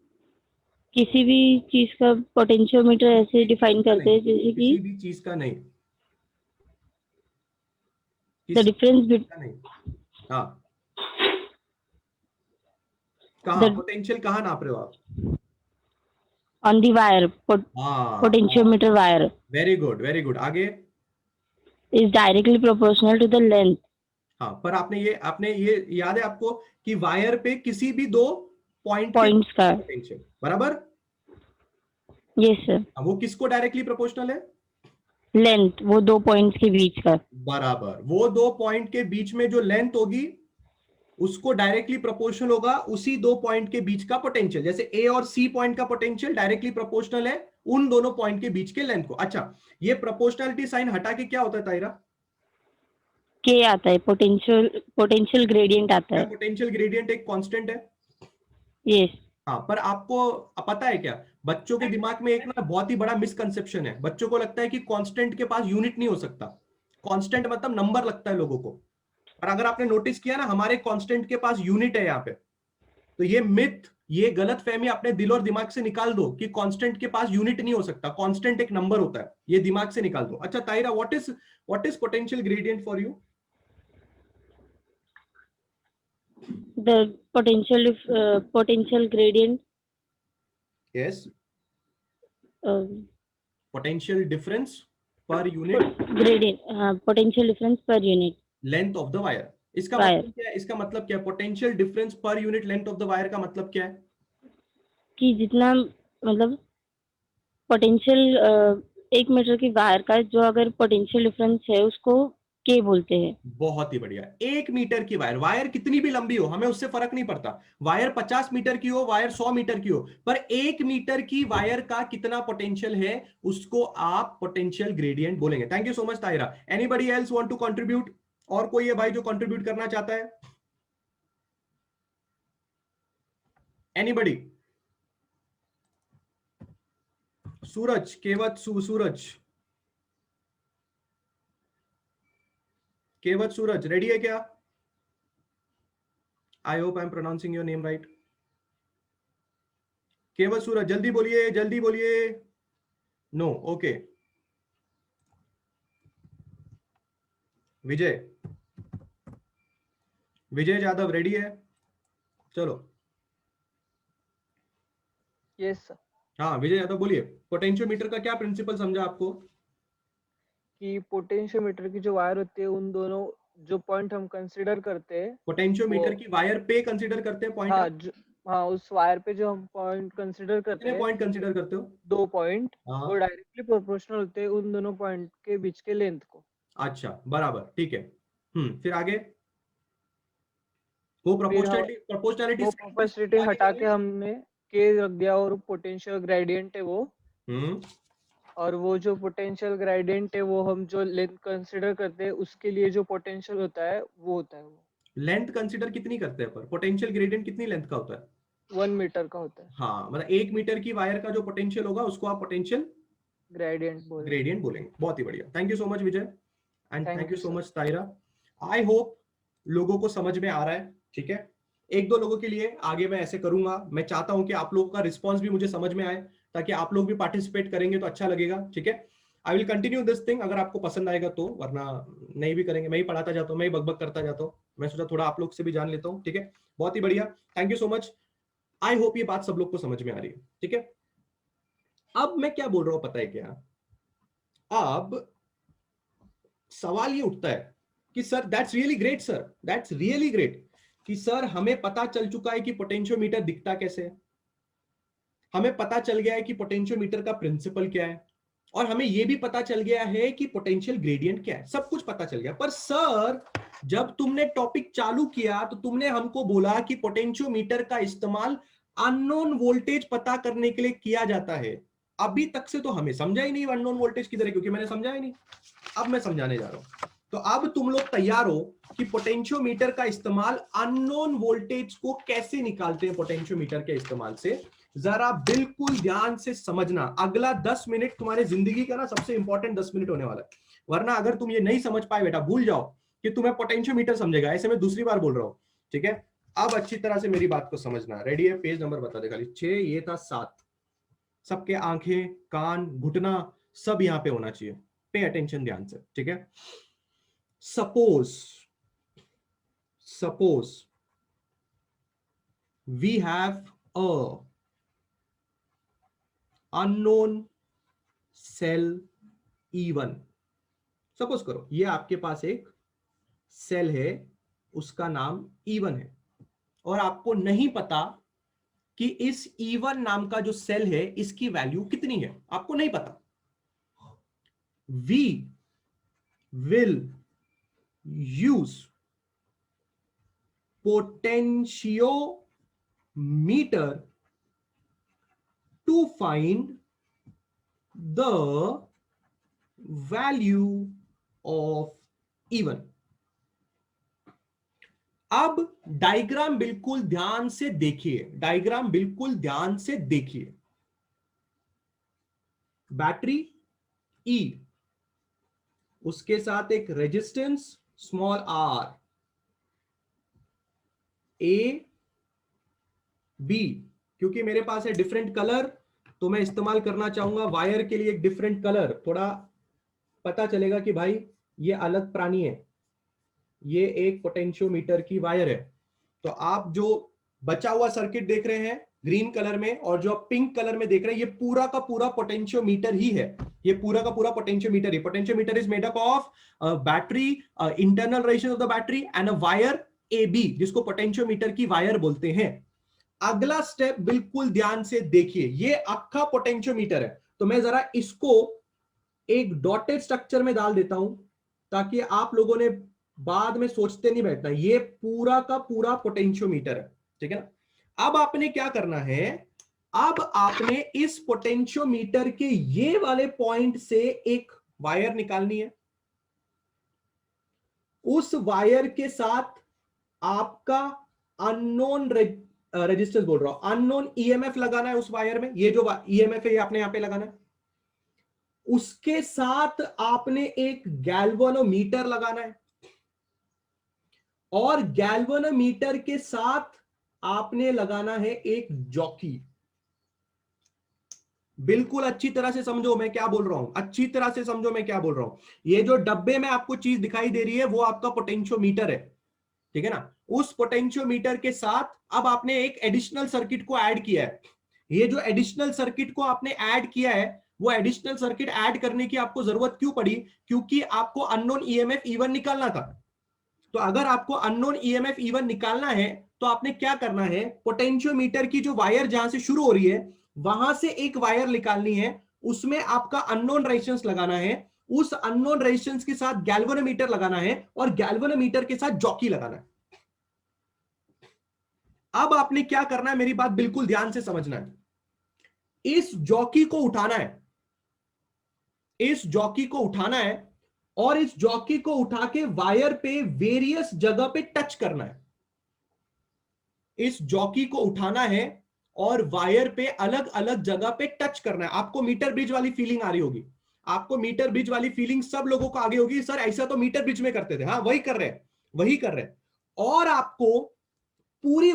किसी भी चीज का पोटेंशियोमीटर ऐसे डिफाइन करते हैं जैसे कि किसी भी चीज का नहीं, द किसी डिफरेंस चीज का नहीं। हाँ, कहाँ पोटेंशियल कहाँ नाप रहे हो आप? ऑन द वायर, हाँ, potentiometer wire very good very good, आगे। Is directly proportional to the length. हाँ, पर आपने ये याद है आपको कि वायर पे किसी भी दो पॉइंट के पॉइंट्स का। पोटेंशियल बराबर। Yes sir. वो किसको डायरेक्टली प्रोपोर्शनल है? लेंथ, वो दो पॉइंट्स के बीच का। बराबर, वो दो पॉइंट के बीच में जो लेंथ होगी उसको डायरेक्टली प्रोपोर्शनल होगा उसी दो पॉइंट के बीच का पोटेंशियल। जैसे ए और सी पॉइंट का पोटेंशियल डायरेक्टली प्रोपोर्शनल है उन दोनों पॉइंट के बीच के लेंथ को। अच्छा, ये प्रोपोर्शनलिटी साइन हटा के क्या होता है ताइरा? के आता है, पोटेंशियल ग्रेडियंट आता क्या है। पोटेंशियल ग्रेडियंट एक कांस्टेंट है? यस। हाँ, पर आपको पता है क्या, बच्चों के दिमाग में एक ना बहुत ही बड़ा मिसकंसेप्शन है। बच्चों को लगता है कि कांस्टेंट के पास यूनिट नहीं हो सकता। कांस्टेंट मतलब नंबर लगता है लोगों को। और अगर आपने नोटिस किया ना, हमारे कांस्टेंट के पास यूनिट है यहाँ पे। तो ये मिथ, ये गलत फहमी अपने दिल और दिमाग से निकाल दो कि कांस्टेंट के पास यूनिट नहीं हो सकता। कांस्टेंट एक नंबर होता है, ये दिमाग से निकाल दो। अच्छा ताइरा, what is potential gradient for you? The potential gradient, yes, uh, potential difference per unit potential difference per unit length of the wire. इसका wire. मतलब क्या है? इसका मतलब क्या है? Potential difference per unit length of the wire का मतलब क्या है? कि जितना मतलब पोटेंशियल एक मीटर की वायर का जो अगर पोटेंशियल डिफरेंस है उसको के बोलते हैं। बहुत ही बढ़िया। एक मीटर की वायर, वायर कितनी भी लंबी हो हमें उससे फर्क नहीं पड़ता। वायर 50 मीटर की हो, वायर 100 मीटर की हो, पर एक मीटर की वायर का कितना पोटेंशियल है उसको आप पोटेंशियल ग्रेडियंट बोलेंगे। Thank you so much Tahira. Anybody else want to contribute? और कोई है भाई जो कंट्रीब्यूट करना चाहता है? एनीबडी? सूरज, केवत सूरज, केवत सूरज रेडी है क्या? I hope I am pronouncing your name right. Kevat Suraj, जल्दी बोलिए जल्दी बोलिए। No, okay. Vijay, Vijay Yadav ready है? चलो। Yes sir. हाँ विजय यादव बोलिए, पोटेंशियोमीटर का क्या प्रिंसिपल समझा आपको? कि पोटेंशियोमीटर की जो वायर होती है उन दोनों जो पॉइंट हम कंसीडर करते हैं पोटेंशियोमीटर वो, की वायर पे कंसीडर करते हैं पॉइंट हाँ आप? हाँ उस वायर पे जो हम पॉइंट कंसीडर करते कितने हैं, पॉइंट कंसीडर करते हो? दो पॉइंट, हाँ, वो डायरेक्टली प्रोपोर्शनल होते हैं उन दोनों पॉइंट के बीच के लेंथ को। अच्छा बराबर, ठीक है। फिर आगे। वो फिर हम प्रोपोर्शनैलिटी वो प्रोपोर्शनैलिटी हटा के हमने के रख दिया और पोटेंशियल ग्रेडियंट है वो, और वो जो पोटेंशियल ग्रेडियंट है वो हम जो लेंथ कंसीडर करते हैं उसके लिए जो पोटेंशियल होता है वो होता है वो लेंथ कंसीडर कितनी करते हैं पर पोटेंशियल ग्रेडियंट कितनी लेंथ का होता है? 1 मीटर का होता है। हाँ, मतलब 1 मीटर की वायर का जो पोटेंशियल होगा उसको आप पोटेंशियल ग्रेडियंट बोलेंगे। बहुत ही बढ़िया, thank you so much Vijay and thank you so much तायरा। I hope लोगों को समझ में आ रहा है, ठीक है। एक दो लोगों के लिए आगे मैं ऐसे करूंगा, मैं चाहता हूं कि आप लोगों का रिस्पॉन्स भी मुझे समझ में आए, ताकि आप लोग भी पार्टिसिपेट करेंगे तो अच्छा लगेगा, ठीक है। I will continue this thing अगर आपको पसंद आएगा तो, वरना नहीं भी करेंगे। मैं ही पढ़ाता जाता हूँ, मैं ही बकबक करता जाता हूँ, मैं सोचा थोड़ा आप लोग से भी जान लेता हूँ, ठीक है। बहुत ही बढ़िया, thank you so much. I hope ये बात सब लोग को समझ में आ रही है, ठीक है। अब मैं क्या बोल रहा हूं पता है क्या, अब सवाल ये उठता है कि sir that's really great, sir that's really great कि सर हमें पता चल चुका है कि पोटेंशियोमीटर दिखता कैसे है, हमें पता चल गया है कि पोटेंशियोमीटर का प्रिंसिपल क्या है, और हमें यह भी पता चल गया है कि पोटेंशियल ग्रेडियंट क्या है, सब कुछ पता चल गया। पर सर जब तुमने टॉपिक चालू किया तो तुमने हमको बोला कि पोटेंशियोमीटर का इस्तेमाल अननोन वोल्टेज पता करने के लिए किया जाता है। अभी तक से तो हमें समझा ही नहीं अननोन वोल्टेज किधर है, क्योंकि मैंने समझा ही नहीं। अब मैं समझाने जा रहा हूं, तो अब तुम लोग तैयार हो कि पोटेंशियोमीटर का इस्तेमाल अननोन वोल्टेज को कैसे निकालते हैं पोटेंशियोमीटर के इस्तेमाल से। जरा बिल्कुल ध्यान से समझना, अगला 10 मिनट तुम्हारे जिंदगी का ना सबसे इंपॉर्टेंट 10 मिनट होने वाला है, वरना अगर तुम ये नहीं समझ पाए बेटा भूल जाओ कि तुम्हें पोटेंशियोमीटर समझेगा। ऐसे मैं दूसरी बार बोल रहा हूं, ठीक है। अब अच्छी तरह से मेरी बात को समझना, रेडी है? पेज नंबर बता दे खाली, 6 ये था 7, सबके आंखें कान घुटना सब यहां पे होना चाहिए, पे अटेंशन ध्यान से, ठीक है। Suppose we have a unknown cell E1। Suppose करो ये आपके पास एक सेल है, उसका नाम E1 है, और आपको नहीं पता कि इस E1 नाम का जो सेल है इसकी वैल्यू कितनी है, आपको नहीं पता। We will use potentiometer to find the value of E1। अब डायग्राम बिल्कुल ध्यान से देखिए, डायग्राम बिल्कुल ध्यान से देखिए। बैटरी E, उसके साथ एक resistance small r, A B, क्योंकि मेरे पास है डिफरेंट कलर तो मैं इस्तेमाल करना चाहूंगा वायर के लिए एक डिफरेंट कलर, थोड़ा पता चलेगा कि भाई ये अलग प्राणी है, ये एक पोटेंशियोमीटर की वायर है। तो आप जो बचा हुआ सर्किट देख रहे हैं ग्रीन कलर में और जो आप पिंक कलर में देख रहे हैं ये पूरा का पूरा पोटेंशियोमीटर ही है, ये पूरा का पूरा पोटेंशियोमीटर है। Potentiometer is made up of battery, internal resistance of the battery and a wire AB, जिसको पोटेंशियोमीटर की वायर बोलते हैं। अगला स्टेप बिल्कुल ध्यान से देखिए, ये अक्खा पोटेंशियोमीटर है, तो मैं जरा इसको एक डॉटेड स्ट्रक्चर में डाल देता हूं ताकि आप लोगों ने बाद में सोचते नहीं बैठना। ये पूरा का पूरा पोटेंशियोमीटर है, ठीक है ना। अब आपने क्या करना है, अब आपने इस पोटेंशियोमीटर के ये वाले पॉइंट से एक वायर निकालनी है, उस वायर के साथ आपका अननोन रेजिस्टेंस बोल रहा हूं, अननोन EMF लगाना है उस वायर में। ये जो EMF है ये आपने यहां पे लगाना है। उसके साथ आपने एक गैल्वेनोमीटर लगाना है, और गैल्वेनोमीटर के साथ आपने लगाना है एक जॉकी। बिल्कुल अच्छी तरह से समझो मैं क्या बोल रहा हूं, अच्छी तरह से समझो मैं क्या बोल रहा हूं। ये जो डब्बे में आपको चीज दिखाई दे रही है वो आपका पोटेंशियोमीटर है, ठीक है ना। उस पोटेंशियोमीटर के साथ अब आपने एक एडिशनल सर्किट को ऐड किया है। ये जो एडिशनल सर्किट को आपने ऐड किया है, वो एडिशनल सर्किट ऐड करने की आपको जरूरत क्यों पड़ी? क्योंकि आपको अननोन EMF E1 निकालना था। तो अगर आपको अननोन EMF E1 निकालना है तो आपने क्या करना है, पोटेंशियोमीटर की जो वायर जहां से शुरू हो रही है वहां से एक वायर निकालनी है, उसमें आपका अननोन रेजिस्टेंस लगाना है, उस अननोन रेजिस्टेंस के साथ गैल्वेनोमीटर लगाना है, और गैल्वेनोमीटर के साथ जॉकी लगाना है। अब आपने क्या करना है, मेरी बात बिल्कुल ध्यान से समझना है। इस जॉकी को उठाना है, इस जॉकी को उठाना है और इस जॉकी को उठा के वायर पे वेरियस जगह पे टच करना है। इस जॉकी को उठाना है और वायर पे अलग अलग जगह पे टच करना है। आपको मीटर ब्रिज वाली फीलिंग आ रही होगी, आपको मीटर ब्रिज वाली फीलिंग सब लोगों को आगे होगी, सर ऐसा तो मीटर ब्रिज में करते थे। हाँ वही कर रहे हैं, वही कर रहे हैं। और आपको पूरी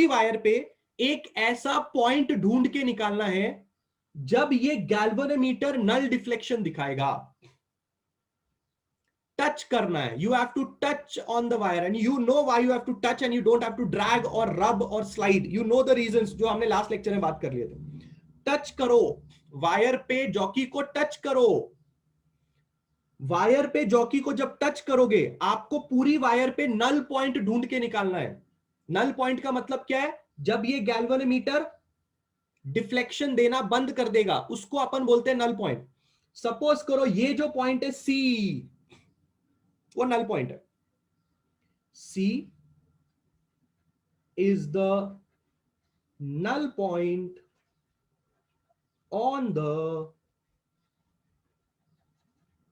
वायर पे एक ऐसा पॉइंट ढूंढ के निकालना है जब ये गैल्वेनोमीटर नल डिफ्लेक्शन दिखाएगा। टच करना है, you have to touch on the wire and you know why you have to touch and you don't have to drag और रब और slide, you know the reasons जो हमने last lecture में बात कर लिए थे। टच करो वायर पे, जॉकी को टच करो। वायर पे जॉकी को जब टच करोगे आपको पूरी वायर पे नल पॉइंट ढूंढ के निकालना है। नल पॉइंट का मतलब क्या है, जब ये गैल्वेनोमीटर डिफ्लेक्शन देना बंद कर देगा उसको अपन बोलते हैं नल पॉइंट। सपोज करो ये जो पॉइंट है सी, वो नल पॉइंट है। C is the null point on the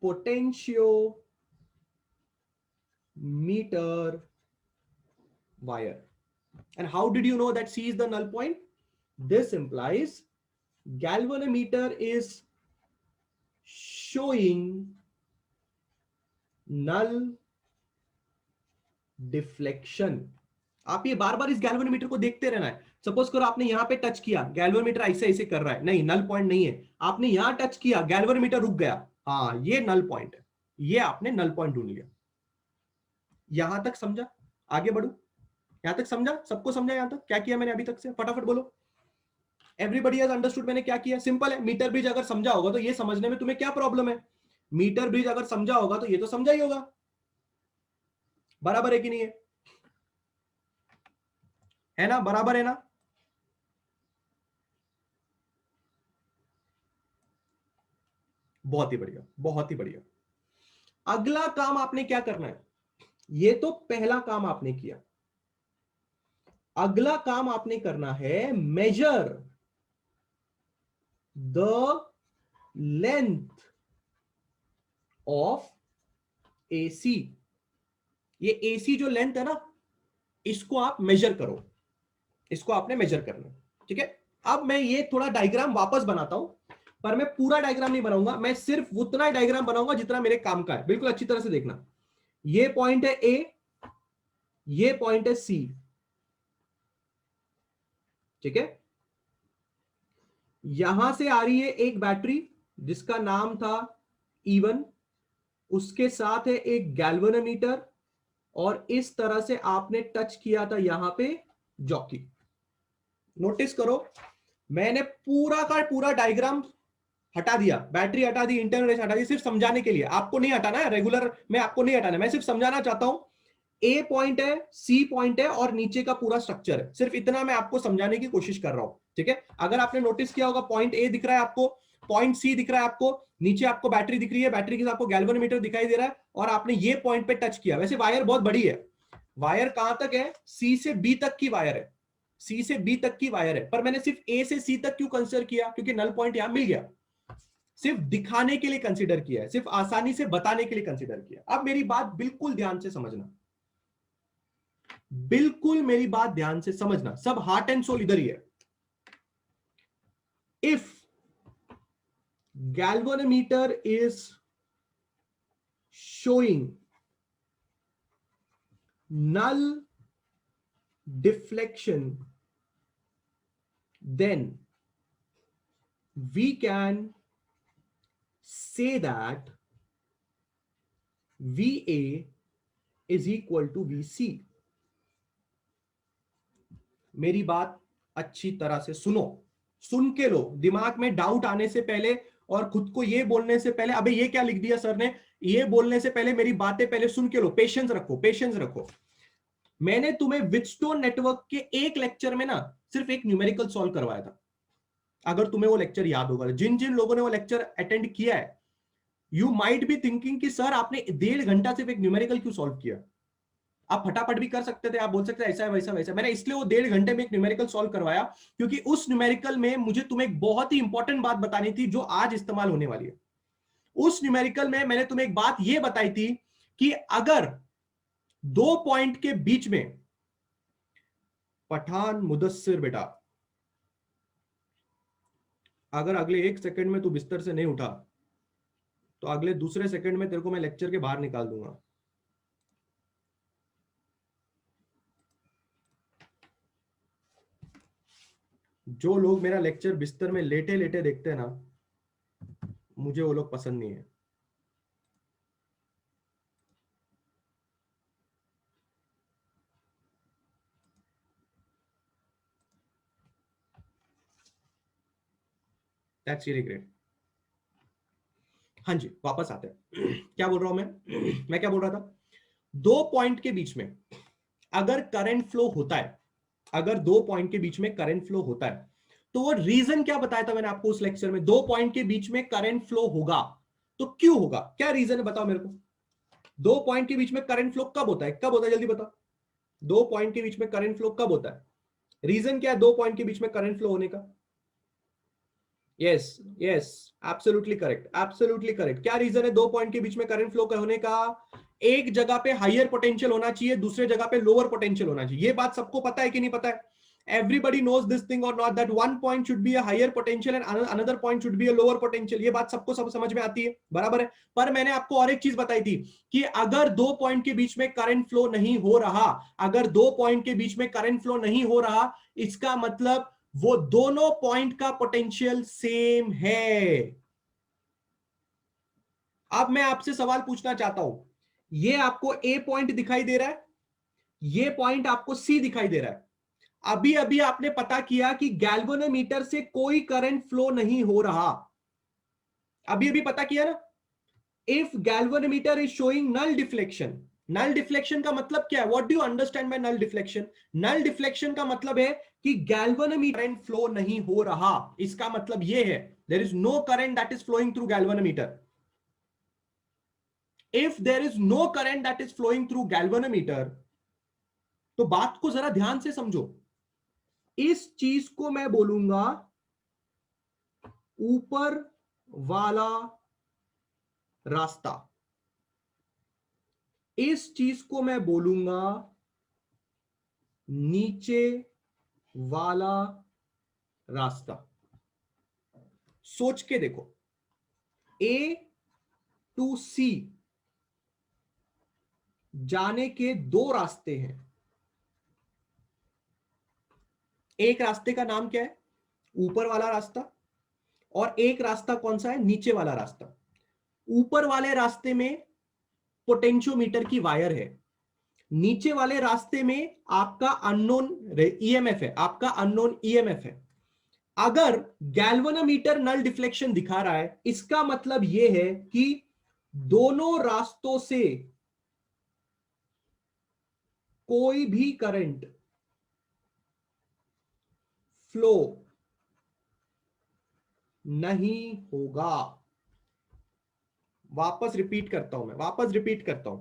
potentiometer wire. And how did you know that C is the null point? This implies galvanometer is showing null deflection. आप ये बार बार इस galvanometer को देखते रहना है। सपोज करो आपने यहां पे टच किया, गैल्वेनोमीटर ऐसे ऐसे कर रहा है, नहीं नल पॉइंट नहीं है। आपने यहां टच किया, गैल्वेनोमीटर रुक गया, हाँ ये नल पॉइंट है, ये आपने नल पॉइंट ढूंढ लिया। यहां तक समझा? आगे बढ़ू, यहां तक समझा? सबको समझा यहां तक क्या किया मैंने अभी तक से? फटाफट बोलो। एवरीबडी हैज अंडरस्टूड मैंने क्या किया? सिंपल है। मीटर ब्रिज अगर समझा होगा तो ये समझने में तुम्हें क्या प्रॉब्लम है? मीटर ब्रिज अगर समझा होगा तो ये तो समझा ही होगा। बराबर है कि नहीं है ना? बराबर है ना? बहुत ही बढ़िया, बहुत ही बढ़िया। अगला काम आपने क्या करना है? ये तो पहला काम आपने किया। अगला काम आपने करना है measure the length of AC. ये एसी जो लेंथ है ना, इसको आप मेजर करो, इसको आपने मेजर करना। ठीक है, अब मैं ये थोड़ा डायग्राम वापस बनाता हूं, पर मैं पूरा डायग्राम नहीं बनाऊंगा, मैं सिर्फ उतना डायग्राम बनाऊंगा जितना मेरे काम का है। बिल्कुल अच्छी तरह से देखना। ये पॉइंट है ए, ये पॉइंट है सी। ठीक है, यहां से आ रही है एक बैटरी जिसका नाम था E1, उसके साथ है एक गैल्वेनोमीटर, और इस तरह से आपने टच किया था यहां पे जॉकी। नोटिस करो, मैंने पूरा का पूरा डायग्राम हटा दिया, बैटरी हटा दी, इंटरनल हटा दी, सिर्फ समझाने के लिए। आपको नहीं हटाना है, रेगुलर में आपको नहीं हटाना है, मैं सिर्फ समझाना चाहता हूं। ए पॉइंट है, सी पॉइंट है और नीचे का पूरा स्ट्रक्चर है, सिर्फ इतना मैं आपको समझाने की कोशिश कर रहा हूं। ठीक है, अगर आपने नोटिस किया होगा, पॉइंट ए दिख रहा है आपको, पॉइंट सी दिख रहा है आपको, नीचे आपको बैटरी दिख रही है, बैटरी के साथ आपको गैल्वेनोमीटर दिखाई दे रहा है, और आपने ये पॉइंट पे टच किया। वैसे वायर बहुत बड़ी है, वायर कहां तक है? सी से बी तक की वायर है, सी से बी तक की वायर है, पर मैंने सिर्फ ए से सी तक क्यों कंसीडर किया? क्योंकि नल पॉइंट यहां मिल गया, सिर्फ दिखाने के लिए कंसीडर किया है, सिर्फ आसानी से बताने के लिए कंसीडर किया। अब मेरी बात बिल्कुल ध्यान से समझना, बिल्कुल मेरी बात ध्यान से समझना, सब हार्ट एंड सोल इधर ही है। If galvanometer is showing null deflection, then we can say that VA is equal to VC. मेरी बात अच्छी तरह से सुनो, सुन के लो, दिमाग में डाउट आने से पहले और खुद को ये बोलने से पहले, अबे ये क्या लिख दिया सर ने, ये बोलने से पहले मेरी बातें पहले सुन के लो। पेशेंस रखो, पेशेंस रखो। मैंने तुम्हें व्हीटस्टोन नेटवर्क के एक लेक्चर में ना सिर्फ एक न्यूमेरिकल सॉल्व करवाया था, अगर तुम्हें वो लेक्चर याद होगा। जिन जिन लोगों ने वो लेक्चर अटेंड किया है, यू माइट बी थिंकिंग कि सर आपने 1.5 घंटा सिर्फ एक न्यूमेरिकल क्यों सॉल्व किया। आप फटाफट भी कर सकते थे, आप बोल सकते ऐसा है वैसा वैसा। मैंने इसलिए वो 1.5 घंटे में एक न्यूमेरिकल सॉल्व करवाया, क्योंकि उस न्यूमेरिकल में मुझे तुम्हें एक बहुत ही इंपॉर्टेंट बात बतानी थी जो आज इस्तेमाल होने वाली है। उस न्यूमेरिकल में मैंने तुम्हें एक बात यह बताई थी कि अगर 2 पॉइंट के बीच में, पठान मुदस्सिर बेटा, अगर अगले 1 सेकंड में तू बिस्तर से नहीं उठा तो अगले दूसरे सेकंड में तेरे को मैं लेक्चर के बाहर निकाल दूंगा। जो लोग मेरा लेक्चर बिस्तर में लेटे लेटे देखते हैं ना, मुझे वो लोग पसंद नहीं है। That's really great. हाँ जी, वापस आते हैं। क्या बोल रहा हूं मैं क्या बोल रहा था? 2 पॉइंट के बीच में अगर करंट फ्लो होता है, अगर 2 पॉइंट के बीच में करंट फ्लो होता है, तो वो रीजन क्या बताया था मैंने आपको उस लेक्चर में? 2 पॉइंट के बीच में करंट फ्लो होगा तो क्यों होगा, क्या रीजन है बताओ मेरे को। 2 पॉइंट के बीच में करंट फ्लो कब होता है, कब होता है, जल्दी बताओ। 2 पॉइंट के बीच में करंट फ्लो कब होता है? रीजन क्या है 2 पॉइंट के बीच में करंट फ्लो होने का? Yes yes, absolutely correct, absolutely correct. क्या रीजन है 2 पॉइंट के बीच में करंट फ्लो होने का? एक जगह पे हायर पोटेंशियल होना चाहिए, दूसरे जगह पे लोअर पोटेंशियल होना चाहिए। ये बात सबको पता है कि नहीं पता है? Everybody knows this thing or not, that one point should be a higher potential and another point should be a lower potential। ये बात सबको सब समझ में आती है, बराबर है। पर मैंने आपको और एक चीज बताई थी कि अगर 2 पॉइंट के बीच में करंट फ्लो नहीं हो रहा, अगर 2 पॉइंट के बीच में करंट फ्लो नहीं हो रहा, इसका मतलब वो दोनों पॉइंट का पोटेंशियल सेम है। अब मैं आपसे सवाल पूछना चाहता हूं, ये आपको ए पॉइंट दिखाई दे रहा है, ये पॉइंट आपको सी दिखाई दे रहा है। अभी अभी आपने पता किया कि गैल्वेनोमीटर से कोई करंट फ्लो नहीं हो रहा, अभी अभी पता किया ना। If galvanometer is showing null deflection, null deflection का मतलब क्या है? What do you understand by null deflection? Null deflection का मतलब है कि गैल्वेनोमीटर करंट फ्लो नहीं हो रहा, इसका मतलब यह है there is no current that is flowing through galvanometer. If there is no current that is flowing through galvanometer, तो बात को जरा ध्यान से समझो। इस चीज को मैं बोलूंगा ऊपर वाला रास्ता, इस चीज को मैं बोलूंगा नीचे वाला रास्ता। सोच के देखो, ए टू सी जाने के 2 रास्ते हैं। एक रास्ते का नाम क्या है? ऊपर वाला रास्ता। और एक रास्ता कौन सा है? नीचे वाला रास्ता। ऊपर वाले रास्ते में पोटेंशियोमीटर की वायर है, नीचे वाले रास्ते में आपका अननोन ईएमएफ है, आपका अननोन ईएमएफ है। अगर गैल्वेनोमीटर नल डिफ्लेक्शन दिखा रहा है, इसका मतलब यह है कि दोनों रास्तों से कोई भी करंट फ्लो नहीं होगा। वापस रिपीट करता हूं।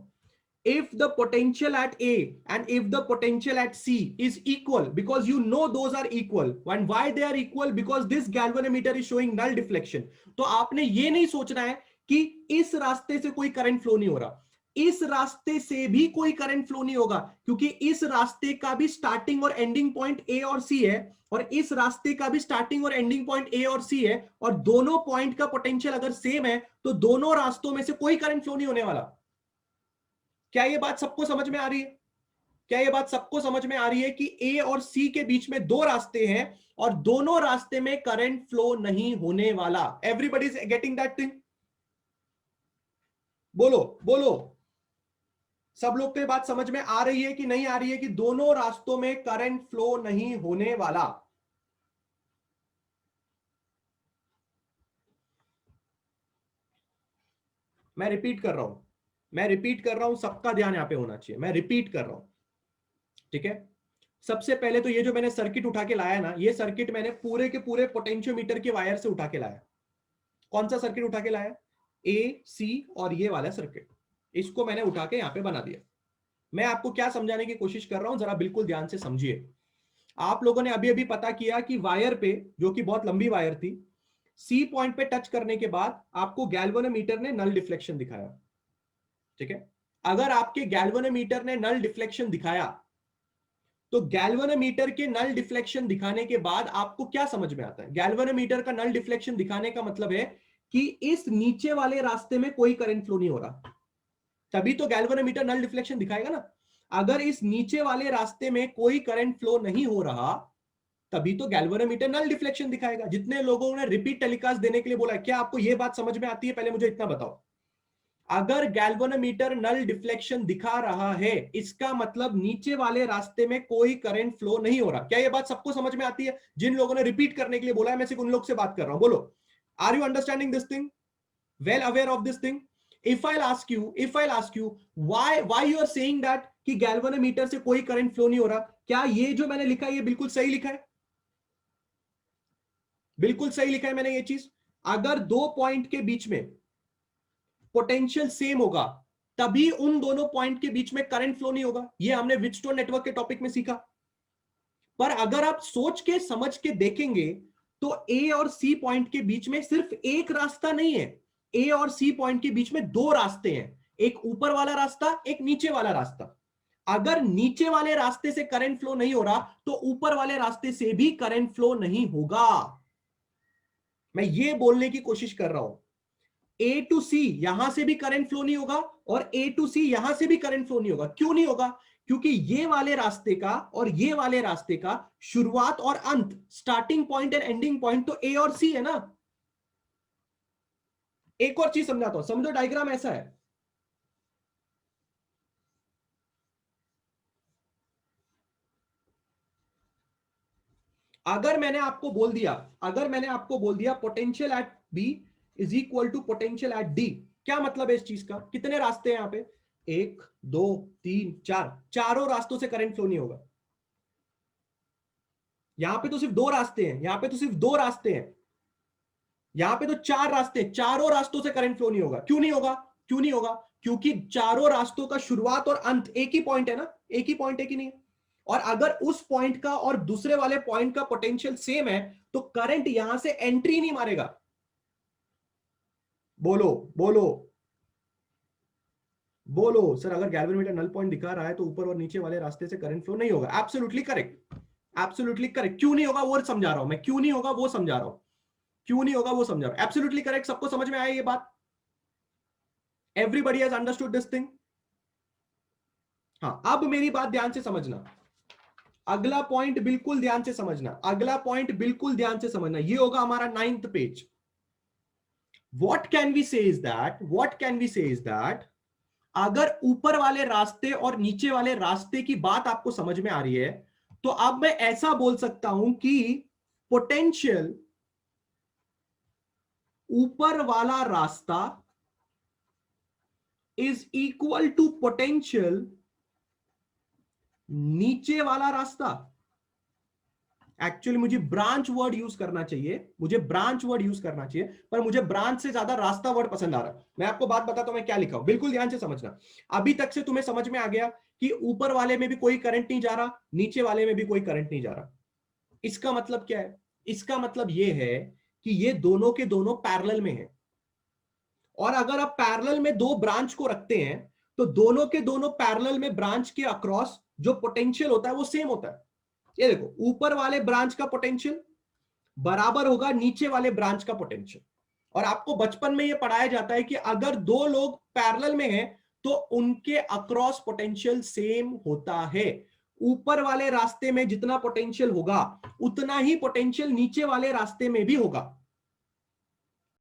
If the potential at A and if the potential at C is equal, because you know those are equal, and why they are equal? Because this galvanometer is showing null deflection। तो आपने ये नहीं सोचना है कि इस रास्ते से कोई करंट फ्लो नहीं हो रहा, इस रास्ते से भी कोई करंट फ्लो नहीं होगा, क्योंकि इस रास्ते का भी स्टार्टिंग और एंडिंग पॉइंट ए और सी है, और इस रास्ते का भी स्टार्टिंग और एंडिंग पॉइंट ए और सी है, और दोनों पॉइंट का पोटेंशियल अगर सेम है तो दोनों रास्तों में से कोई करंट फ्लो नहीं होने वाला। क्या ये बात सबको समझ में आ रही है? क्या ये बात सबको समझ में आ रही है कि ए और सी के बीच में 2 रास्ते हैं और दोनों रास्ते में करंट फ्लो नहीं होने वाला? Everybody is getting that thing? बोलो बोलो, सब लोग को ये बात समझ में आ रही है कि नहीं आ रही है कि दोनों रास्तों में करंट फ्लो नहीं होने वाला? मैं रिपीट कर रहा हूं, सबका ध्यान यहां पे होना चाहिए। मैं रिपीट कर रहा हूं, ठीक है? सबसे पहले तो ये जो मैंने सर्किट उठा के लाया ना, ये सर्किट मैंने पूरे के पूरे पोटेंशियोमीटर के वायर से उठा के लाया। कौन सा सर्किट उठा के लाया? ए सी और ये वाला सर्किट, इसको मैंने उठा के यहां पे बना दिया। मैं आपको क्या समझाने की कोशिश कर रहा हूं, जरा बिल्कुल ध्यान से समझिए। आप लोगों ने अभी अभी पता किया कि वायर पे, जो कि बहुत लंबी वायर थी, सी पॉइंट पे टच करने के बाद आपको गैल्वेनोमीटर ने नल डिफ्लेक्शन दिखाया, ठीक है। अगर आपके गैल्वेनोमीटर ने नल डिफ्लेक्शन दिखाया, तो गैल्वेनोमीटर के नल डिफ्लेक्शन दिखाने के बाद आपको क्या समझ में आता है? गैल्वेनोमीटर का नल डिफ्लेक्शन दिखाने का मतलब है कि इस नीचे वाले रास्ते में कोई करंट फ्लो नहीं हो रहा, तभी तो गैल्वेनोमीटर नल डिफ्लेक्शन दिखाएगा ना। अगर इस नीचे वाले रास्ते में कोई करंट फ्लो नहीं हो रहा, तभी तो गैल्वेनोमीटर नल डिफ्लेक्शन दिखाएगा। जितने लोगों ने रिपीट टेलीकास्ट देने के लिए बोला, क्या आपको यह बात समझ में आती है? पहले मुझे इतना बताओ, अगर गैल्वेनोमीटर नल डिफ्लेक्शन दिखा रहा है, इसका मतलब नीचे वाले रास्ते में कोई करंट फ्लो नहीं हो रहा। क्या यह बात सबको समझ में आती है? जिन लोगों ने रिपीट करने के लिए बोला है, मैं सिर्फ उन लोग से बात कर रहा हूं। बोलो, are you understanding this thing? Well aware of this thing? if I'll ask you why you are saying that कि गैल्वेनोमीटर से कोई करंट फ्लो नहीं हो रहा, क्या ये जो मैंने लिखा है ये बिल्कुल सही लिखा है? बिल्कुल सही लिखा है मैंने ये चीज। अगर दो पॉइंट के बीच में पोटेंशियल सेम होगा, तभी उन दोनों पॉइंट के बीच में करंट फ्लो नहीं होगा। ये हमने व्हीटस्टोन नेटवर्क के टॉपिक में सीखा। पर अगर आप सोच के समझ के देखेंगे, तो ए और सी पॉइंट के बीच में सिर्फ एक रास्ता नहीं है, ए और सी पॉइंट के बीच में दो रास्ते हैं, एक ऊपर वाला रास्ता, एक नीचे वाला रास्ता। अगर नीचे वाले रास्ते से करंट फ्लो नहीं हो रहा, तो ऊपर वाले रास्ते से भी करंट फ्लो नहीं होगा। मैं ये बोलने की कोशिश कर रहा हूं, ए टू सी यहां से भी करंट फ्लो नहीं होगा, और ए टू सी यहां से भी करंट फ्लो नहीं होगा। क्यों नहीं होगा? क्योंकि ये वाले रास्ते का और ये वाले रास्ते का शुरुआत और अंत, starting point and ending point तो ए और सी है ना। एक और चीज समझाता हूं, समझो डायग्राम ऐसा है। अगर मैंने आपको बोल दिया potential at B is equal to potential at D, क्या मतलब है इस चीज का? कितने रास्ते हैं यहां पे? 1 2 3 4, चारों रास्तों से करंट फ्लो नहीं होगा। यहां पे तो सिर्फ दो रास्ते हैं, यहां पे तो सिर्फ दो रास्ते हैं, यहां पे तो चार रास्ते, चारों रास्तों से करंट फ्लो नहीं होगा। क्यों नहीं होगा? क्यों नहीं होगा? क्योंकि चारों रास्तों का शुरुआत और अंत एक ही पॉइंट है ना, एक ही पॉइंट है कि नहीं? और अगर उस पॉइंट का और दूसरे वाले पॉइंट का पोटेंशियल सेम है, तो करंट यहां से एंट्री नहीं मारेगा। बोलो बोलो बोलो सर, अगर गैल्वेनोमीटर नल पॉइंट दिखा रहा है तो ऊपर और नीचे वाले रास्ते से करंट फ्लो नहीं होगा। Absolutely correct, absolutely correct. क्यों नहीं होगा वो समझा रहा हूं मैं, क्यों नहीं होगा वो समझा रहा हूं, क्यों नहीं होगा वो समझा रहा हूं। Absolutely correct. सबको समझ में आया ये बात? Everybody has understood this thing? हाँ, अब मेरी बात ध्यान से समझना, अगला पॉइंट बिल्कुल ध्यान से समझना, अगला पॉइंट बिल्कुल ध्यान से समझना। ये होगा हमारा 9th page. What can we say is that अगर ऊपर वाले रास्ते और नीचे वाले रास्ते की बात आपको समझ में आ रही है, तो अब मैं ऐसा बोल सकता हूं कि पोटेंशियल ऊपर वाला रास्ता इज इक्वल टू पोटेंशियल नीचे वाला रास्ता। एक्चुअली मुझे ब्रांच वर्ड यूज करना चाहिए, पर मुझे ब्रांच से ज्यादा रास्ता वर्ड पसंद आ रहा है। मैं आपको बात बताता हूं मैं क्या लिखा हूं, बिल्कुल ध्यान से समझना। अभी तक से तुम्हें समझ में आ गया कि ऊपर वाले में भी कोई करंट नहीं जा रहा, नीचे वाले में भी कोई करंट नहीं जा रहा। इसका मतलब क्या है? इसका मतलब यह है कि ये दोनों के दोनों पैरेलल में है। और अगर आप पैरेलल में दो ब्रांच को रखते हैं, तो दोनों के दोनों पैरेलल में ब्रांच के अक्रॉस जो पोटेंशियल होता है वो सेम होता है। ये देखो, ऊपर वाले ब्रांच का पोटेंशियल बराबर होगा नीचे वाले ब्रांच का पोटेंशियल। और आपको बचपन में यह पढ़ाया जाता है कि अगर दो लोग पैरेलल में हैं, तो उनके अक्रॉस पोटेंशियल सेम होता है। ऊपर वाले रास्ते में जितना पोटेंशियल होगा, उतना ही पोटेंशियल नीचे वाले रास्ते में भी होगा।